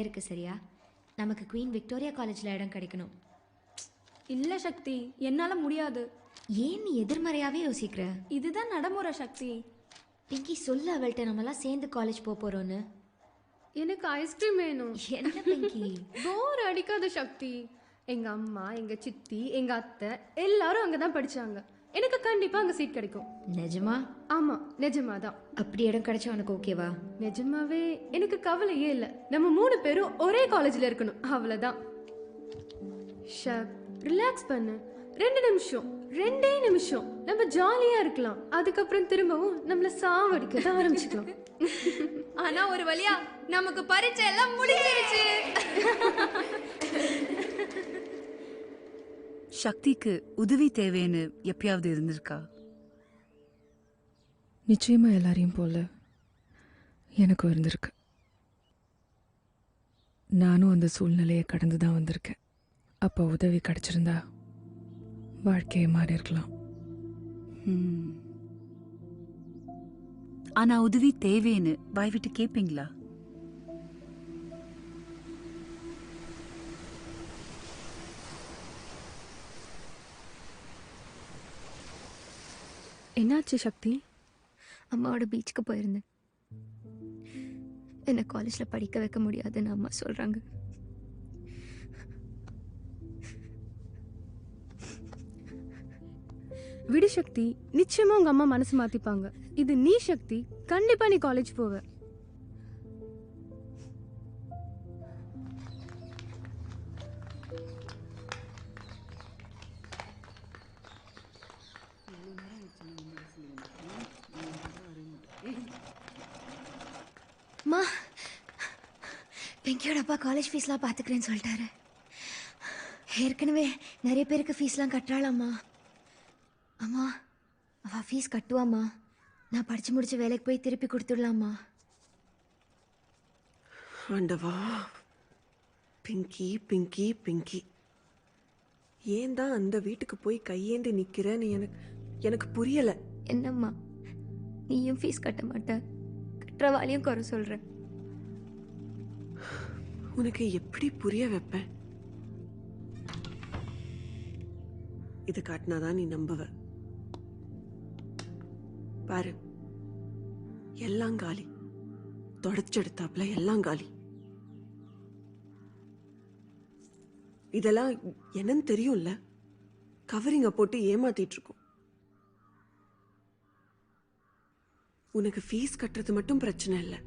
இருக்கு சரியா? நமக்கு குவீன் விக்டோரியா காலேஜில் இடம் கிடைக்கணும். இல்லை சக்தி, என்னால் முடியாது. ஏன் நீ எதிர்மறையாகவே யோசிக்கிற? இதுதான் நடைமுறை சக்தி. பிங்கி சொல்ல அவள்கிட்ட நம்மலாம் சேர்ந்து காலேஜ் போகிறோன்னு. எனக்கு ஐஸ்கிரீம் வேணும். என்ன பிங்கி? போர் அடிக்காத சக்தி. எங்கள் அம்மா, எங்கள் சித்தி, எங்கள் அத்தை எல்லாரும் அங்கே தான் படித்தாங்க. எனக்கு கண்டிப்பாக அங்கே சீட் கிடைக்கும். நிஜமா? ஆமாம், நிஜமா தான். அப்படி இடம் கிடைச்சா உனக்கு ஓகேவா? நிஜமாவே எனக்கு கவலையே இல்லை. நம்ம 3 பேரும் ஒரே காலேஜில் இருக்கணும், அவ்வளோதான். ஷக், ரிலாக்ஸ் பண்ணு. 2 நிமிஷம், 2 நிமிஷம் நம்ம ஜாலியாக இருக்கலாம். அதுக்கப்புறம் திரும்பவும் நம்மளை சாவடிக்க தான் ஆரம்பிச்சுக்கலாம். ஆனா ஒரு வழியா நமக்கு பரீட்சை எல்லாம் முடிஞ்சிருச்சு. சக்திக்கு உதவி தேவைன்னு எப்பயாவது இருந்திருக்கா? நிச்சயமா எல்லாரையும் போல எனக்கும் இருந்திருக்கு. நானும் அந்த சூழ்நிலையை கடந்து தான் வந்திருக்கேன். அப்போ உதவி கிடைச்சிருந்தா வாழ்க்கையை மாறி இருக்கலாம். ஆனா உதவி தேவைன்னு வாய் விட்டு கேட்பீங்களா? என்னாச்சு சக்தி? அம்மாவோட பீச்சுக்கு போயிருந்தேன். என்னை காலேஜில் படிக்க வைக்க முடியாதுன்னு அம்மா சொல்கிறாங்க. விடு சக்தி, நிச்சயமா உங்க அம்மா மனசு மாத்திப்பாங்க. இது நீ சக்தி, கண்டிப்பா நீ காலேஜ் போவ. அம்மா, பிங்கியோட அப்பா காலேஜ் ஃபீஸ்லாம் பார்த்துக்கிறேன்னு சொல்லிட்டாரு. ஏற்கனவே நிறைய பேருக்கு ஃபீஸ்லாம் கட்டுறாளாம்மா. அம்மா, அவள் ஃபீஸ் கட்டுவாம்மா. நான் படித்து முடிச்ச வேலைக்கு போய் திருப்பி கொடுத்துடலாம்மா. ஆண்டவா, பிங்கி பிங்கி பிங்கி, ஏன் தான் அந்த வீட்டுக்கு போய் கையேந்தி நிற்கிறேன்னு எனக்கு புரியலை. என்னம்மா, நீயும் ஃபீஸ் கட்ட மாட்ட, கட்டுறவாளையும் குறை சொல்கிற. உனக்கு எப்படி புரிய வைப்பேன்? இது காட்டினாதான் நீ நம்புவ. பாரு, எல்லாம் காலி. தொடச்செடுத்தாப்புல எல்லாம் காலி. இதெல்லாம் என்னன்னு தெரியும்ல, கவரிங்க போட்டு ஏமாத்திட்டு இருக்கோம். உனக்கு ஃபீஸ் கட்டுறது மட்டும் பிரச்சனை இல்லை,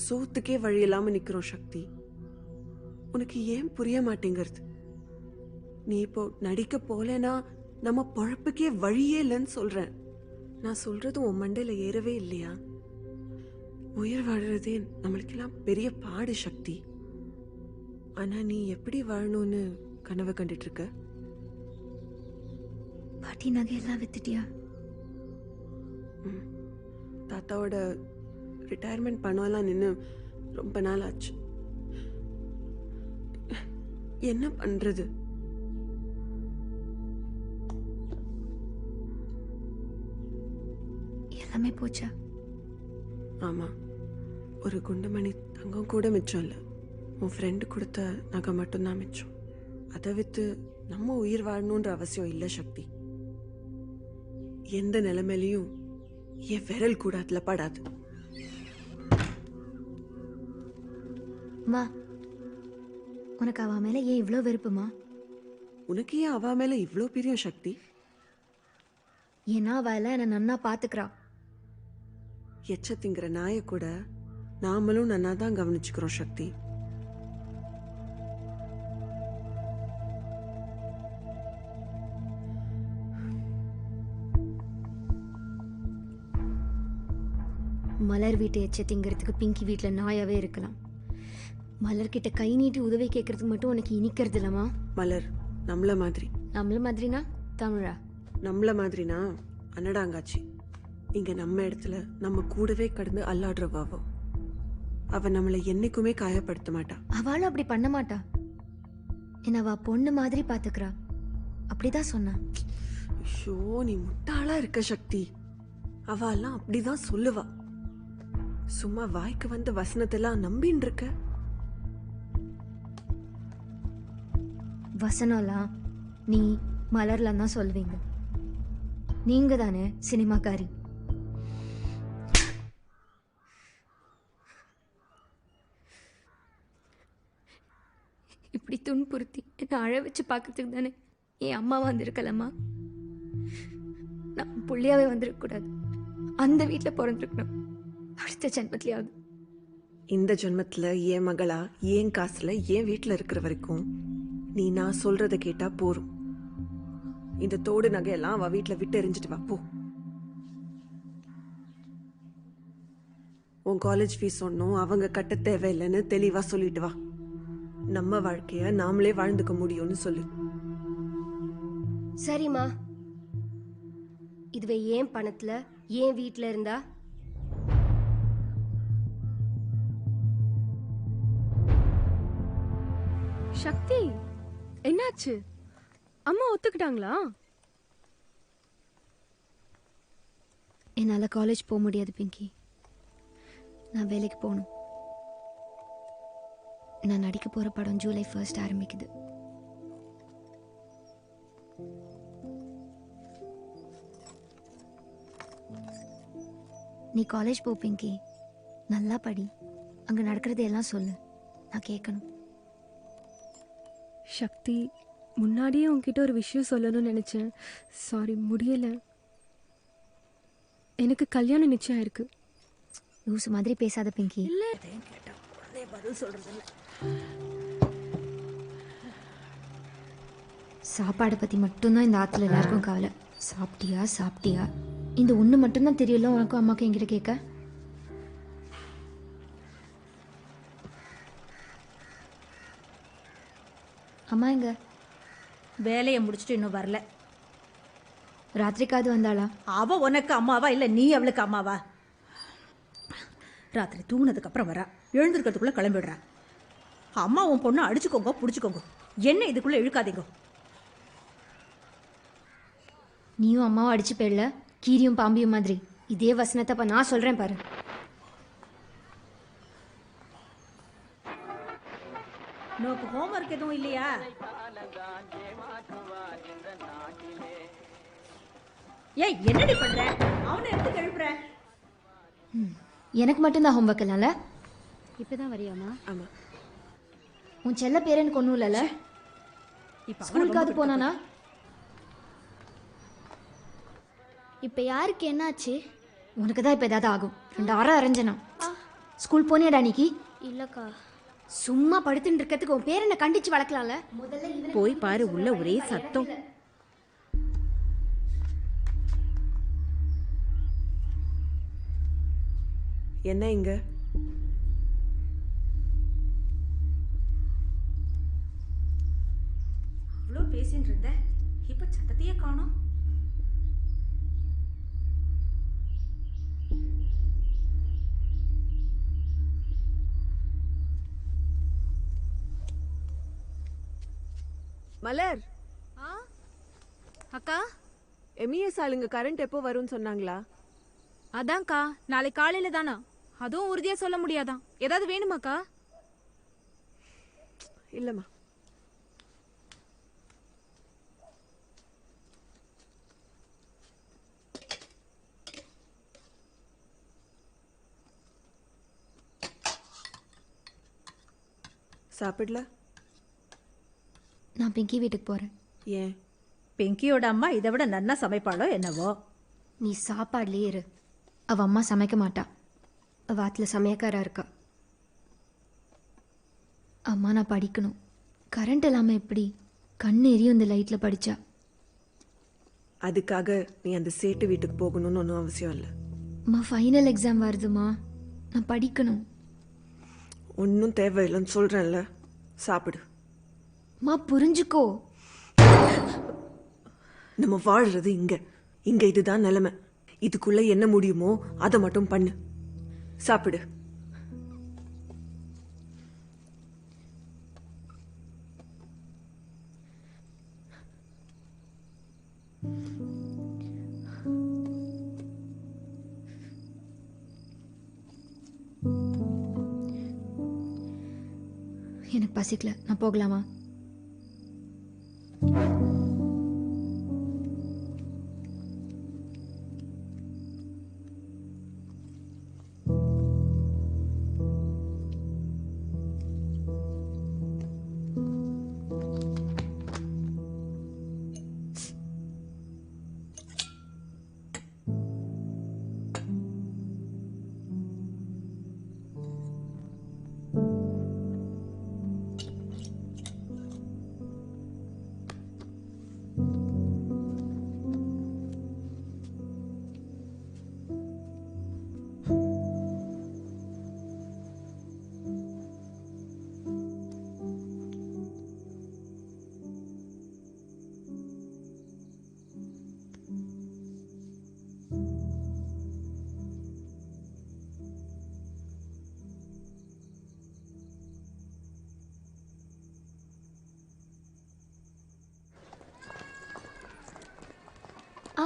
சோத்துக்கே வழி இல்லாம நிக்கிறோம் சக்தி. உனக்கு ஏன் புரிய மாட்டேங்கிறது? நீ இப்போ நடிக்க போலேனா நம்ம பொழப்புக்கே வழியே இல்லைன்னு சொல்றேன். நான் சொல்றது உன் மண்டையில ஏறவே இல்லையா? உயிர் வாழறதே நம்மளுக்கெல்லாம் பெரிய பாடு சக்தி. ஆனா நீ எப்படி வாழணும்னு கனவு கண்டுட்டு இருக்க? பாட்டி நகையெல்லாம் வித்துட்டியா? தாத்தாவோட ரிட்டையர்மெண்ட் பணம்லாம் நின்று ரொம்ப நாள் ஆச்சு. என்ன பண்றது? எல்லாமே போச்சா? ஆமா, ஒரு குண்டுமணி தங்கம் கூட மிச்சம் இல்லை. உன் ஃப்ரெண்டு கொடுத்த நகை மட்டும்தான் மிச்சம். அதை வித்து நம்ம உயிர் வாழணுன்ற அவசியம் இல்லை சக்தி. எந்த நிலைமையிலையும் என் விரல் கூட அதுல படாது. அம்மா, உனக்கு அவ மேல ஏன் இவ்வளோ வெறுப்புமா? உனக்கு ஏன் அவ மேல இவ்வளோ பெரிய சக்தி? ஏன்னா அவ எல்லாம் என்னை நன்னா பாத்துக்கிறா. எச்ச திங்கிற நாய கூட நாமளும் நன்னா தான் கவனிச்சுக்கிறோம் சக்தி. மலர் வீட்டை எச்ச திங்கிறதுக்கு பிங்கி வீட்டில் நாயாவே இருக்கலாம். மலர்கிட்ட கை நீட்டி உதவி கேட்கறதுக்கு மட்டும் உனக்கு இனிக்கிறது இல்லம்மா. மலர் நம்மள மாதிரி. நம்மள மாதிரினா தமிழா? நம்மள மாதிரினா அன்னடாங்காச்சி. இங்க நம்ம இடத்துல நம்ம கூடவே கடந்து அல்லாடுறவாவோ. அவ நம்மளை என்னைக்குமே காயப்படுத்த மாட்டா. அவளும் அப்படி பண்ண மாட்டா. என்ன அவ பொண்ணு மாதிரி பாத்துக்கிறா. அப்படிதான் சொன்னா. ஐயோ, நீ முட்டாளா இருக்க சக்தி. அவெல்லாம் அப்படிதான் சொல்லுவா. சும்மா வாய்க்கு வந்த வசனத்தெல்லாம் நம்பின்னு இருக்க. வசனம்லாம் நீ மலர்லாம் தான் சொல்வீங்க. நீங்க தானே சினிமாக்காரி. இப்படி துன்புறுத்தி என்னை அழ வச்சு பார்க்கறதுக்கு தானே என் அம்மா வந்திருக்கலம்மா. நான் புள்ளியாவே வந்திருக்கக்கூடாது. அந்த வீட்டில் பிறந்திருக்கணும். அடுத்த ஜென்மத்திலேயாவது. இந்த ஜென்மத்துல என் மகளா என் காசுல என் வீட்டுல இருக்கிற வரைக்கும் நீ நான் சொல்றத கேட்டா போரும். இந்த தோடு நகையெல்லாம் அவ வீட்டுல விட்டு எறிஞ்சிட்டு வா போ. உன் காலேஜ் ஃபீஸ் ஒன்றும் அவங்க கட்ட தேவையில்லைன்னு தெளிவா சொல்லிட்டு வா. நம்ம வாழ்க்கைய நாமளே வாழ்ந்துக்க முடியும்னு சொல்லு. சரிம்மா, இதுவே ஏன் பணத்துல ஏன் வீட்டில் இருந்தா சக்தி, என்னாச்சு? அம்மா ஒத்துக்கிட்டாங்களா? என்னால் காலேஜ் போக முடியாது பிங்கி. நான் வேலைக்கு போகணும். நான் நடிக்க போகிற படம் ஜூலை 1 ஆரம்பிக்குது. நீ காலேஜ் போ பிங்கி. நல்லா படி. அங்கே நடக்கிறது எல்லாம் சொல்லு. நான் கேட்கணும். சக்தி, முன்னாடியே உன்கிட்ட ஒரு விஷயம் சொல்லணும்னு நினைச்சேன். சாரி, முடியல. எனக்கு கல்யாணம் நிச்சயம் இருக்கு. லூசு மாதிரி பேசாத பிங்கி. சாப்பாடை பற்றி மட்டும்தான் இந்த ஆற்றுல எல்லாருக்கும் கவலை. சாப்பிட்டியா சாப்பிட்டியா, இந்த ஒன்று மட்டும்தான் தெரியல உனக்கும் அம்மாக்கும் என்கிட்ட கேட்க. அம்மா எங்க? வேலையை முடிச்சுட்டு இன்னும் வரல. ராத்திரிக்காவது வந்தாளா? அவ உனக்கு அம்மாவா இல்லை நீ அவளுக்கு அம்மாவா? ராத்திரி தூங்கினதுக்கு அப்புறம் வரா, எழுந்திருக்கிறதுக்குள்ள கிளம்பிடுறா. அம்மா உன் பொண்ணை அடிச்சுக்கோங்க பிடிச்சிக்கோங்க, என்ன இதுக்குள்ள இழுக்காதீங்க. நீயும் அம்மாவும் அடிச்சு போயிடல, கீரியும் பாம்பியும் மாதிரி. இதே வசனத்தை இப்போ நான் சொல்கிறேன் பாரு. நோக்கு ஹோம்ஒர்க் எதுவும் இல்லையா? ஏய், என்னடி பண்ற? அவனை எடுத்து எழுப்புற. எனக்கு மட்டும்தான் ஹோம்ஒர்க் இல்லைல்ல? இப்பதான் வரியாமா? ஆமா. உன் செல்ல பேர் எனக்கு ஒன்றும் இல்லைல்ல? இப்ப ஸ்கூலுக்காவது போனானா? இப்ப யாருக்கு என்னாச்சு? உனக்கு தான் இப்போ ஏதாவது ஆகும். 2 அரை அரைஞ்சனா. ஸ்கூல் போனியாடா அன்னைக்கு? இல்லக்கா. சும்மா படுத்துட்டு இருக்கிறதுக்கு உன் பேர் என்ன கண்டிச்சு வளர்க்கலாம்ல. முதல்ல போய் பாரு, உள்ள ஒரே சத்தம். என்ன இங்க? இவ்வளோ பேசின்னு இருந்த, இப்ப சத்தத்தையே காணோம். மலர், அக்கா, எம்இஎஸ் ஆளுங்க கரண்ட் எப்போ வரும்னு சொன்னாங்களா? அதான்க்கா, நாளை காலையில தானா? அதுவும் உறுதியா சொல்ல முடியாதான். ஏதாவது வேணுமாக்கா? இல்லம்மா. சாப்பிடல? நான் பிங்கி வீட்டுக்கு போகிறேன். ஏன்? பிங்கியோட அம்மா இதை விட நன்னா சமைப்பாளோ என்னவோ. நீ சாப்பாடுலேயே இரு. அவள் அம்மா சமைக்க மாட்டா. அவள் ஆற்றுல சமையக்காரா இருக்கா. அம்மா நான் படிக்கணும். கரண்ட் இல்லாமல் எப்படி? கண் எரியும் இந்த லைட்டில் படித்தா. அதுக்காக நீ அந்த சேட்டு வீட்டுக்கு போகணும்னு ஒன்றும் அவசியம் இல்லை. அம்மா ஃபைனல் எக்ஸாம் வருதுமா, நான் படிக்கணும். ஒன்றும் தேவையில்லைன்னு சொல்கிறேன்ல, சாப்பிடு. அம்மா புரிஞ்சுக்கோ. நம்ம வாழ்றது இங்க இங்க இதுதான் நிலைமை. இதுக்குள்ள என்ன முடியுமோ அதை மட்டும் பண்ணு. சாப்பிடு. எனக்கு பசிக்கல, நான் போகலாமா?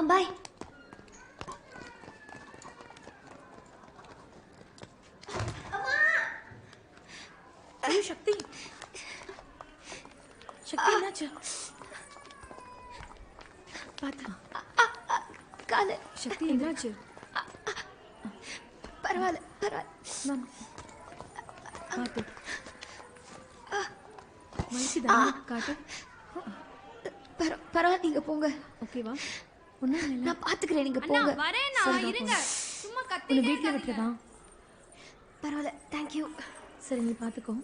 பாய். ஐயோ சக்தி, சக்தி என்னாச்சு? பார்த்தா காலு. சக்தி என்னாச்சு? பரவாயில்ல பரவாயில்ல. பார்த்து வலிக்குதா? காட்டு. பரவாயில்ல, நீங்க போங்க. ஓகேவா? ஒன்றும் இல்லை. நான் பாத்துக்கிறேன், நீங்க போங்க. உன்னை வீட்டில் விட்டுறதா? பரவாயில்ல, தேங்க்யூ. சரி, நீ பார்த்துக்கோ.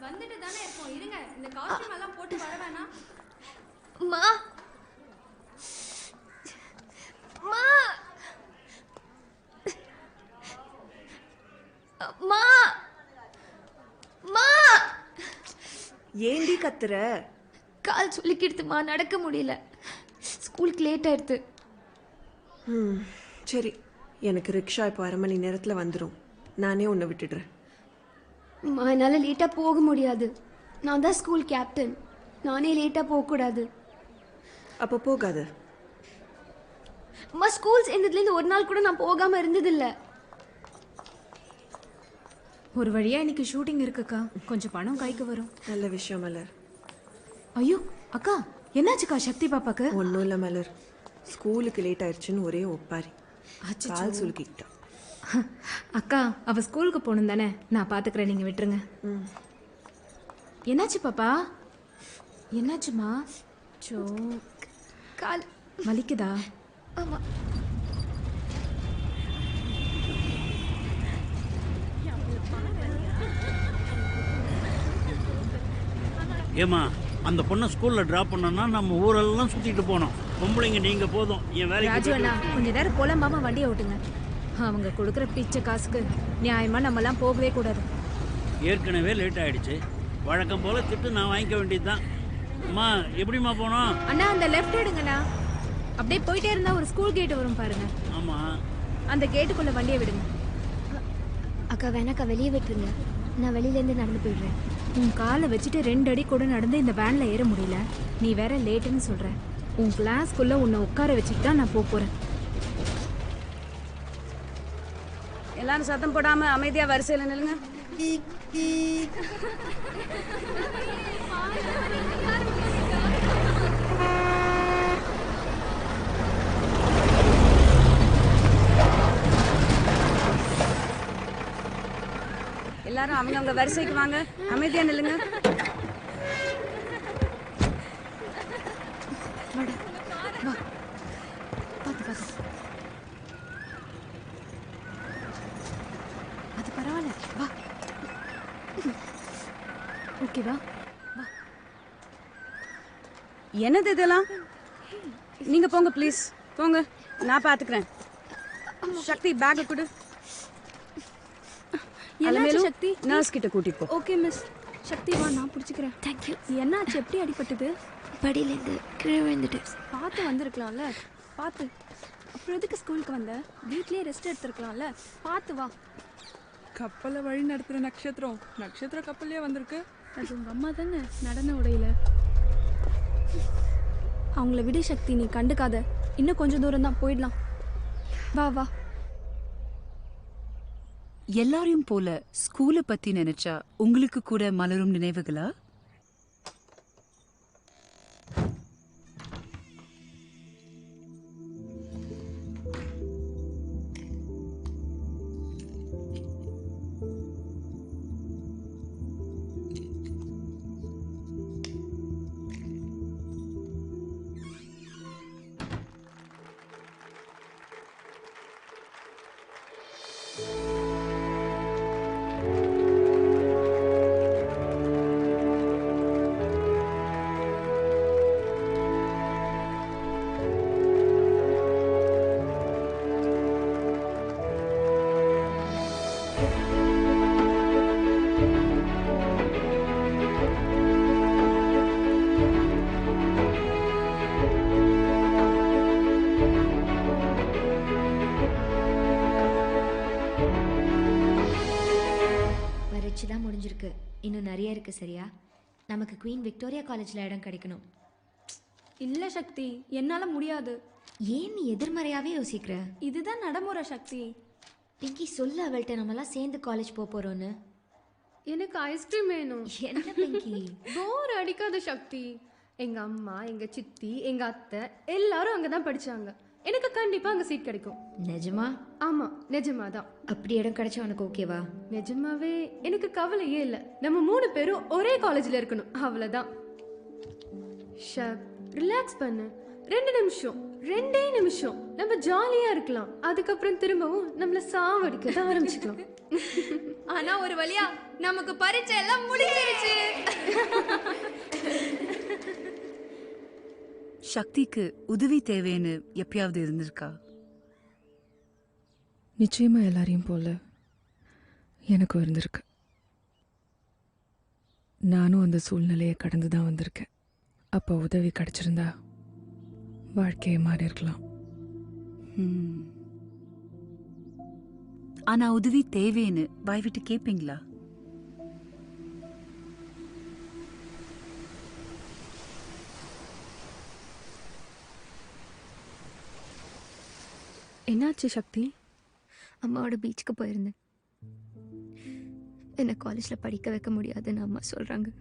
வந்துட்டு தானே இருக்கோம், இருங்க. இந்த காஸ்டியூம் எல்லாம் போட்டு வர வேணாம். மா மா மா மா ஏண்டி கத்துற? கால் சொல்லிக்கிடுதுமா, நடக்க முடியல. ஸ்கூலுக்கு லேட் ஆயிடுது. சரி, எனக்கு ரிக்ஷா இப்போ 1/2 மணி நேரத்தில் வந்துடும். நானே உன்னை விட்டுடுறேன். என்னால் லேட்டாக போக முடியாது. நான் தான் ஸ்கூல் கேப்டன். நானே லேட்டாக போகக்கூடாது. அப்போ போகாது. அம்மா, ஸ்கூல் சேர்ந்ததுலேருந்து ஒரு நாள் கூட நான் போகாமல் இருந்ததில்லை. ஒரு வழியா இன்னைக்கு ஷூட்டிங் இருக்குக்கா. கொஞ்சம் பணம் கைக்கு வரும். நல்ல விஷயம் மலர். ஐயோ அக்கா, என்னாச்சுக்கா சக்தி பாப்பாக்கு? ஒன்றும் இல்லை மலர், ஸ்கூலுக்கு லேட் ஆயிடுச்சுன்னு ஒரே ஒப்பாரி. கால் சுலுக்கிட்டா. அக்கா, அவ ஸ்கூலுக்கு போகணும் தானே, நான் பார்த்துக்கிறேன், நீங்கள் விட்டுருங்க. என்னாச்சு பாப்பா? என்னாச்சுமா? சோ, கால் வலிக்குதா? ஆமாம். ஏமா, அந்த பொண்ணை ஸ்கூலில் ட்ராப் பண்ணோன்னா நம்ம ஊரெல்லாம் சுற்றிட்டு போனோம். பொம்பளைங்க நீங்கள் போதும். என் ராஜு வேலைக்கு அண்ணா, கொஞ்ச நேரம் புலம்பாம வண்டியை ஓட்டுங்க. அவங்க கொடுக்குற பிச்சை காசுக்கு நியாயமா நம்மலாம் போகவே கூடாது. ஏற்கனவே லேட் ஆயிடுச்சு. வழக்கம் போல திட்டு நான் வாங்கிக்க வேண்டியது தான். அம்மா, எப்படிம்மா போனோம்? அண்ணா, அந்த லெஃப்ட் எடுங்கண்ணா. அப்படியே போயிட்டே இருந்தா ஒரு ஸ்கூல் கேட் வரும் பாருங்க. ஆமாம், அந்த கேட்டுக்குள்ள வண்டியை விடுங்க. அக்கா வேணாக்கா, வெளியே விட்டுருங்க. நான் வெளியிலேருந்து நடந்து போயிடுறேன். உன் காலை வச்சுட்டு 2 அடி கூட நடந்து இந்த வேன்ல ஏற முடியல. நீ வேற லேட்டுன்னு சொல்ற. உன் கிளாஸ்க்குள்ள உன்னை உட்கார வச்சுட்டு தான் நான் போறேன். எல்லாரும் சத்தம் போடாம அமைதியா வரிசையில நில்லுங்க. எல்லாரும் அவங்கவங்க வரிசைக்கு வாங்க. அமைதியா நில்லுங்க. அது பரவாயில்ல, வா. ஓகேவா? என்னது இதெல்லாம்? நீங்க போங்க ப்ளீஸ், போங்க, நான் பாத்துக்கிறேன். சக்தி, பேக் கொடு. என்னாச்சு சக்தி? நர்ஸ் கிட்ட கூட்டிட்டு போ. Okay miss. சக்தி வா, நான் பிடிச்சிக்கிறேன். தேங்க்யூ. என்னாச்சு? எப்படி அடிபட்டது? படியிலேருந்து கீழே விழுந்துட்டு. பார்த்து வந்திருக்கலாம்ல. பார்த்து. அப்புறம் எதுக்கு ஸ்கூலுக்கு வந்த? வீட்லயே ரெஸ்ட் எடுத்துருக்கலாம்ல. பார்த்து வா. கப்பலை வழி நடத்துகிற நட்சத்திரம் நட்சத்திர கப்பல்லே வந்திருக்கு. அது உங்க அம்மா தானே நடன உடையில. அவங்கள விடு சக்தி, நீ கண்டுக்காத. இன்னும் கொஞ்சம் தூரம் தான், போயிடலாம். வா வா. எல்லாரையும் போல ஸ்கூலை பத்தி நினைச்சா உங்களுக்கு கூட மலரும் நினைவுகளா? இருக்கு சரியா? நமக்கு குவீன் விக்டோரியா காலேஜில் இடம் கிடைக்கணும். இல்லை சக்தி, என்னால் முடியாது. ஏன் நீ எதிர்மறையாகவே யோசிக்கிற? இதுதான் நடைமுறை சக்தி. பிங்கி சொல்லு அவள்கிட்ட நம்மலாம் சேர்ந்து காலேஜ் போக போகிறோன்னு. எனக்கு ஐஸ்கிரீம் வேணும். என்ன பிங்கி? போர் அடிக்காத சக்தி. எங்க அம்மா, எங்க சித்தி, எங்க அத்தை எல்லாரும் அங்கே தான் படிச்சாங்க. எனக்கு கண்டிப்பா அங்கே சீட் கிடைக்கும். நிஜமா? ஆமா, நிஜமா தான். அப்படி இடம் கிடைச்சா உனக்கு ஓகேவா? நிஜமாவே எனக்கு கவலையே இல்லை. நம்ம 3 பேரும் ஒரே காலேஜில் இருக்கணும், அவ்வளோதான். ஷப், ரிலாக்ஸ் பண்ணு. 2 நிமிஷம், 2 நிமிஷம் நம்ம ஜாலியா இருக்கலாம். அதுக்கப்புறம் திரும்பவும் நம்மள சாவடிக்க தான் ஆரம்பிச்சுக்கலாம். ஆனா ஒரு வழியா நமக்கு பரீட்சை எல்லாம் முடிஞ்சிருச்சு. சக்திக்கு உதவி தேவைன்னு எப்பயாவது இருந்திருக்கா? நிச்சயமா எல்லாரையும் போல எனக்கும் இருந்திருக்கு. நானும் அந்த சூழ்நிலையை கடந்து தான் வந்திருக்கேன். அப்போ உதவி கிடைச்சிருந்தா வாழ்க்கையை மாறி இருக்கலாம். ஆனா உதவி தேவைன்னு வாய் விட்டு கேட்பீங்களா? என்னாச்சு சக்தி? அம்மாவோட பீச்சுக்கு போயிருந்தேன். என்னை காலேஜில் படிக்க வைக்க முடியாதுன்னு அம்மா சொல்கிறாங்க.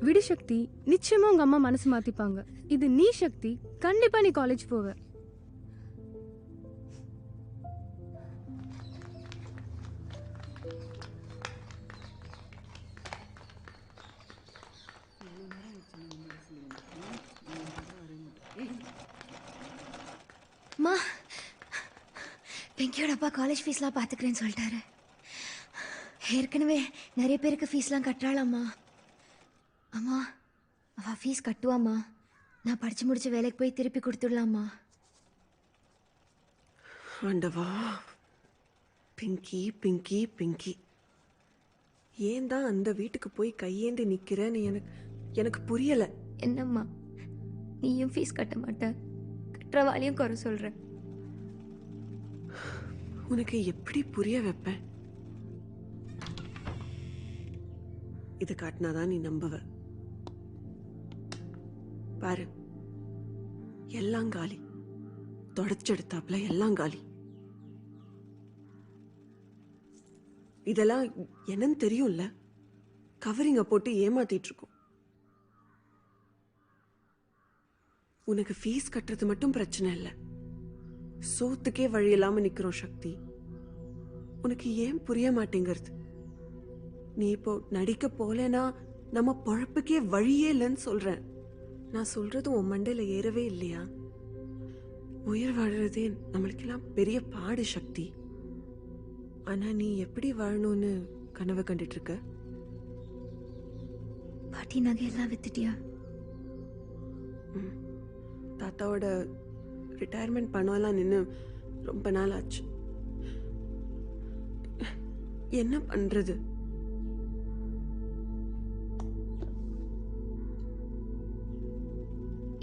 விடு சக்தி, நிச்சயமா உங்க அம்மா மனசு மாத்திப்பாங்க. இது நீ சக்தி, கண்டிப்பா நீ காலேஜ் போவ. அம்மா, பிங்கியோட அப்பா காலேஜ் ஃபீஸ்லாம் பார்த்துக்கிறேன்னு சொல்லிட்டாரு. ஏற்கனவே நிறைய பேருக்கு ஃபீஸ்லாம் கட்டுறாளாம்மா. அம்மா, அவள் ஃபீஸ் கட்டுவாம்மா. நான் படித்து முடிச்சு வேலைக்கு போய் திருப்பி கொடுத்துடலாம்மா. ஆண்டவா, பிங்கி பிங்கி பிங்கி, ஏன் தான் அந்த வீட்டுக்கு போய் கையேந்தி நிற்கிறேன்னு எனக்கு புரியலை. என்னம்மா, நீயும் ஃபீஸ் கட்ட மாட்ட, கட்டுறவாளையும் குறை சொல்கிற. உனக்கு எப்படி புரிய வைப்பேன்? இதை காட்டினாதான் நீ நம்புவ. பாரு, எல்லாம் காலி. தொடச்செடுத்தாப்புல எல்லாம் காலி. இதெல்லாம் என்னன்னு தெரியும்ல, கவரிங்க போட்டு ஏமாத்திட்டு இருக்கோம். உனக்கு ஃபீஸ் கட்டுறது மட்டும் பிரச்சனை இல்லை, சோத்துக்கே வழி இல்லாம நிக்கிறோம் சக்தி. உனக்கு ஏன் புரிய மாட்டேங்கிறது? நீ இப்போ நடிக்க போலனா நம்ம பொழப்புக்கே வழியே இல்லைன்னு சொல்றேன். நான் சொல்றது உன் மண்டையில ஏறவே இல்லையா? உயிர் வாழறதே நம்மளுக்கெல்லாம் பெரிய பாடு சக்தி. ஆனா நீ எப்படி வாழணும்னு கனவு கண்டுட்டு இருக்க? பாட்டி நகையெல்லாம் வித்துட்டியா? தாத்தாவோட ரிட்டையர்மெண்ட் பணம்லாம் நின்று ரொம்ப நாள் ஆச்சு. என்ன பண்றது?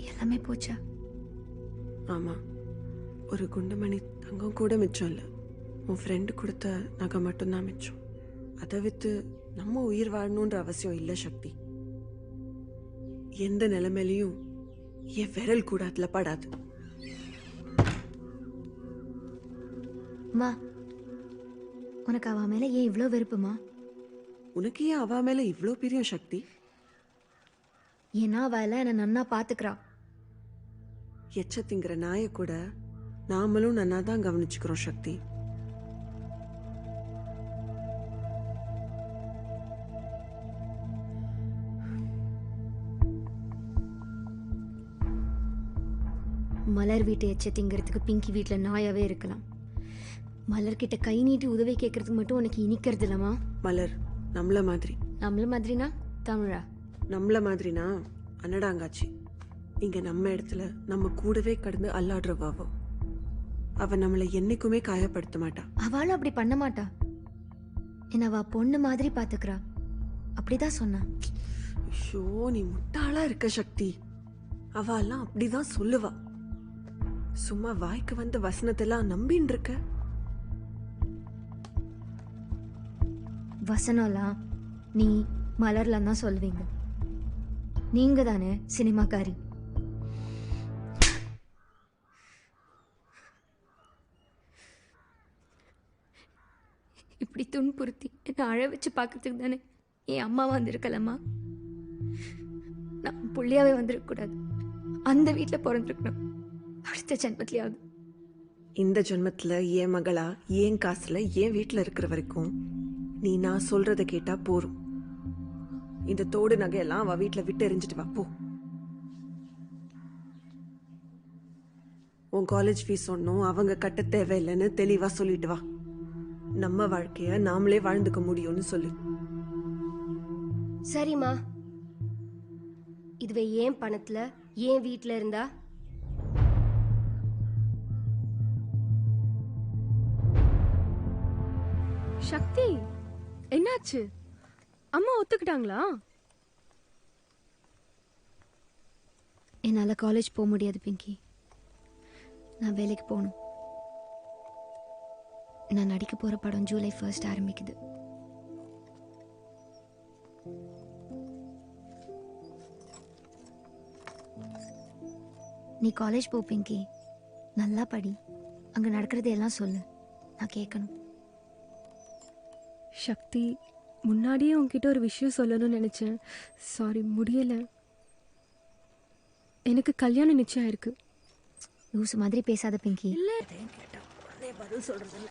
எல்லாமே போச்சா? ஆமா, ஒரு குண்டுமணி தங்கம் கூட மிச்சம் இல்லை. உன் ஃப்ரெண்டு கொடுத்த நகை மட்டும்தான் மிச்சம். அதை வித்து நம்ம உயிர் வாழணுன்ற அவசியம் இல்லை சக்தி. எந்த நிலைமையிலையும் என் விரல் கூட அதுல படாது. மா, உனக்கு அவ மேல ஏன் இவ்வளோ வெறுப்புமா? உனக்கு ஏன் அவ மேல இவ்வளோ பிரியம் சக்தி? ஏன்னா அவ எல்லாம் என்னை நன்னா பாத்துக்கிறா. எச்ச திங்கிற நாயை கூட நாமளும் நன்னா தான் கவனிச்சுக்கிறோம் சக்தி. மலர் வீட்டை எச்ச திங்கிறதுக்கு பிங்கி வீட்டில் நாயாவே இருக்கலாம். மலர்கிட்ட கை நீட்டி உதவி கேட்கறதுக்கு மட்டும் உனக்கு இனிக்கிறது இல்லம்மா. மலர் நம்மள மாதிரி. நம்மள மாதிரினா தமிழா? நம்மள மாதிரினா அன்னடாங்காச்சி. இங்க நம்ம இடத்துல நம்ம கூடவே கடந்து அல்லாடுறவாவோ. அவ நம்மளை என்னைக்குமே காயப்படுத்த மாட்டா. அவளும் அப்படி பண்ண மாட்டா. என்ன அவ பொண்ணு மாதிரி பாத்துக்கிறா. அப்படிதான் சொன்னா. ஐயோ, நீ முட்டாளா இருக்க சக்தி. அவ எல்லாம் அப்படிதான் சொல்லுவா. சும்மா வாய்க்கு வந்த வசனத்தெல்லாம் நம்பின்னு இருக்க. வசனம்லாம் நீ மலர்லாம் தான் சொல்வீங்க. நீங்க தானே சினிமாக்காரி. இப்படி துன்புறுத்தி என்னை அழ வச்சு பார்க்கறதுக்கு தானே என் அம்மாவா வந்திருக்கலம்மா. நான் புள்ளியாவே வந்திருக்கக்கூடாது. அந்த வீட்டில் பிறந்திருக்கணும். அடுத்த ஜென்மத்திலேயாவது. இந்த ஜென்மத்தில் என் மகளா என் காசில் என் வீட்டில் இருக்கிற வரைக்கும் நீ நான் சொல்கிறத கேட்டால் போரும். இந்த தோடு நகையெல்லாம் அவள் வீட்டில் விட்டு எறிஞ்சிட்டு வா போ. உன் காலேஜ் ஃபீஸ் ஒன்றும் அவங்க கட்ட தேவையில்லைன்னு தெளிவாக சொல்லிட்டு வா. நம்ம வாழ்க்கைய நாமளே வாழ்ந்துக்க முடியும்னு சொல்லு. சரிம்மா, இதுவே ஏன் பணத்துல ஏன் வீட்டில் இருந்தா? சக்தி, என்னாச்சு? அம்மா ஒத்துக்கிட்டாங்களா? என்னால் காலேஜ் போக முடியாது பிங்கி. நான் வேலைக்கு போகணும். நான் நடிக்க போகிற படம் ஜூலை 1 ஆரம்பிக்குது. நீ காலேஜ் போ பிங்கி. நல்லா படி. அங்கே நடக்கிறது எல்லாம் சொல்லு, நான் கேட்கணும். சக்தி, முன்னாடியே உன்கிட்ட ஒரு விஷயம் சொல்லணும்னு நினைச்சேன். சாரி, முடியல. எனக்கு கல்யாணம் நிச்சயம் இருக்கு. லூசு மாதிரி பேசாத பிங்கி. இல்லை, பதில் சொல்றது.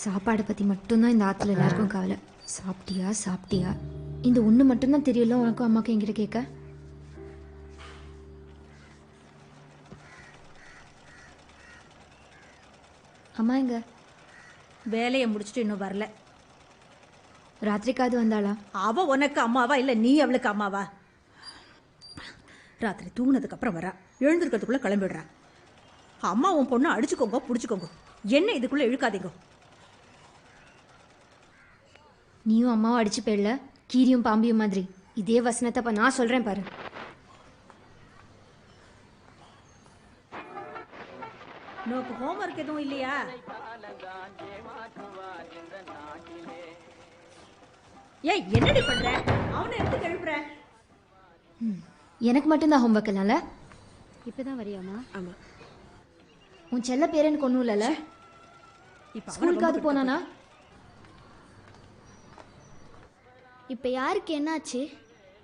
சாப்பாடை பற்றி மட்டும்தான் இந்த ஆற்றுல எல்லாருக்கும் கவலை. சாப்பிட்டியா சாப்பிட்டியா, இந்த ஒன்று மட்டும்தான் தெரியல உனக்கும் அம்மாவுக்கும் என்கிட்ட கேட்க. அம்மா எங்க? வேலையை முடிச்சுட்டு இன்னும் வரல. ராத்திரிக்காவது வந்தாளா? அவ உனக்கு அம்மாவா இல்லை நீ அவளுக்கு அம்மாவா? ராத்திரி தூங்கினதுக்கு அப்புறம் வரா, எழுந்திருக்கிறதுக்குள்ள கிளம்பிடுறா. அம்மா உன் பொண்ணை அடிச்சுக்கோங்க பிடிச்சிக்கோங்க, என்ன இதுக்குள்ள இழுக்காதீங்க. நீயும் அம்மாவும் அடிச்சு போயிடல, கீரியும் பாம்பியும் மாதிரி. இதே வசனத்தை அப்ப நான் சொல்றேன் பாரு. நோக்கு ஹோம்ஒர்க் எதுவும் இல்லையா? ஏய், என்னடி பண்ற? அவனை எடுத்து எழுப்புற. எனக்கு மட்டும்தான் ஹோம்ஒர்க் இல்லைல்ல? இப்பதான் வரியாமா? ஆமா. உன் செல்ல பேர் எனக்கு ஒன்றும் இல்லைல்ல? ஸ்கூலுக்காவது போனானா? இப்ப யாருக்கு என்னாச்சு?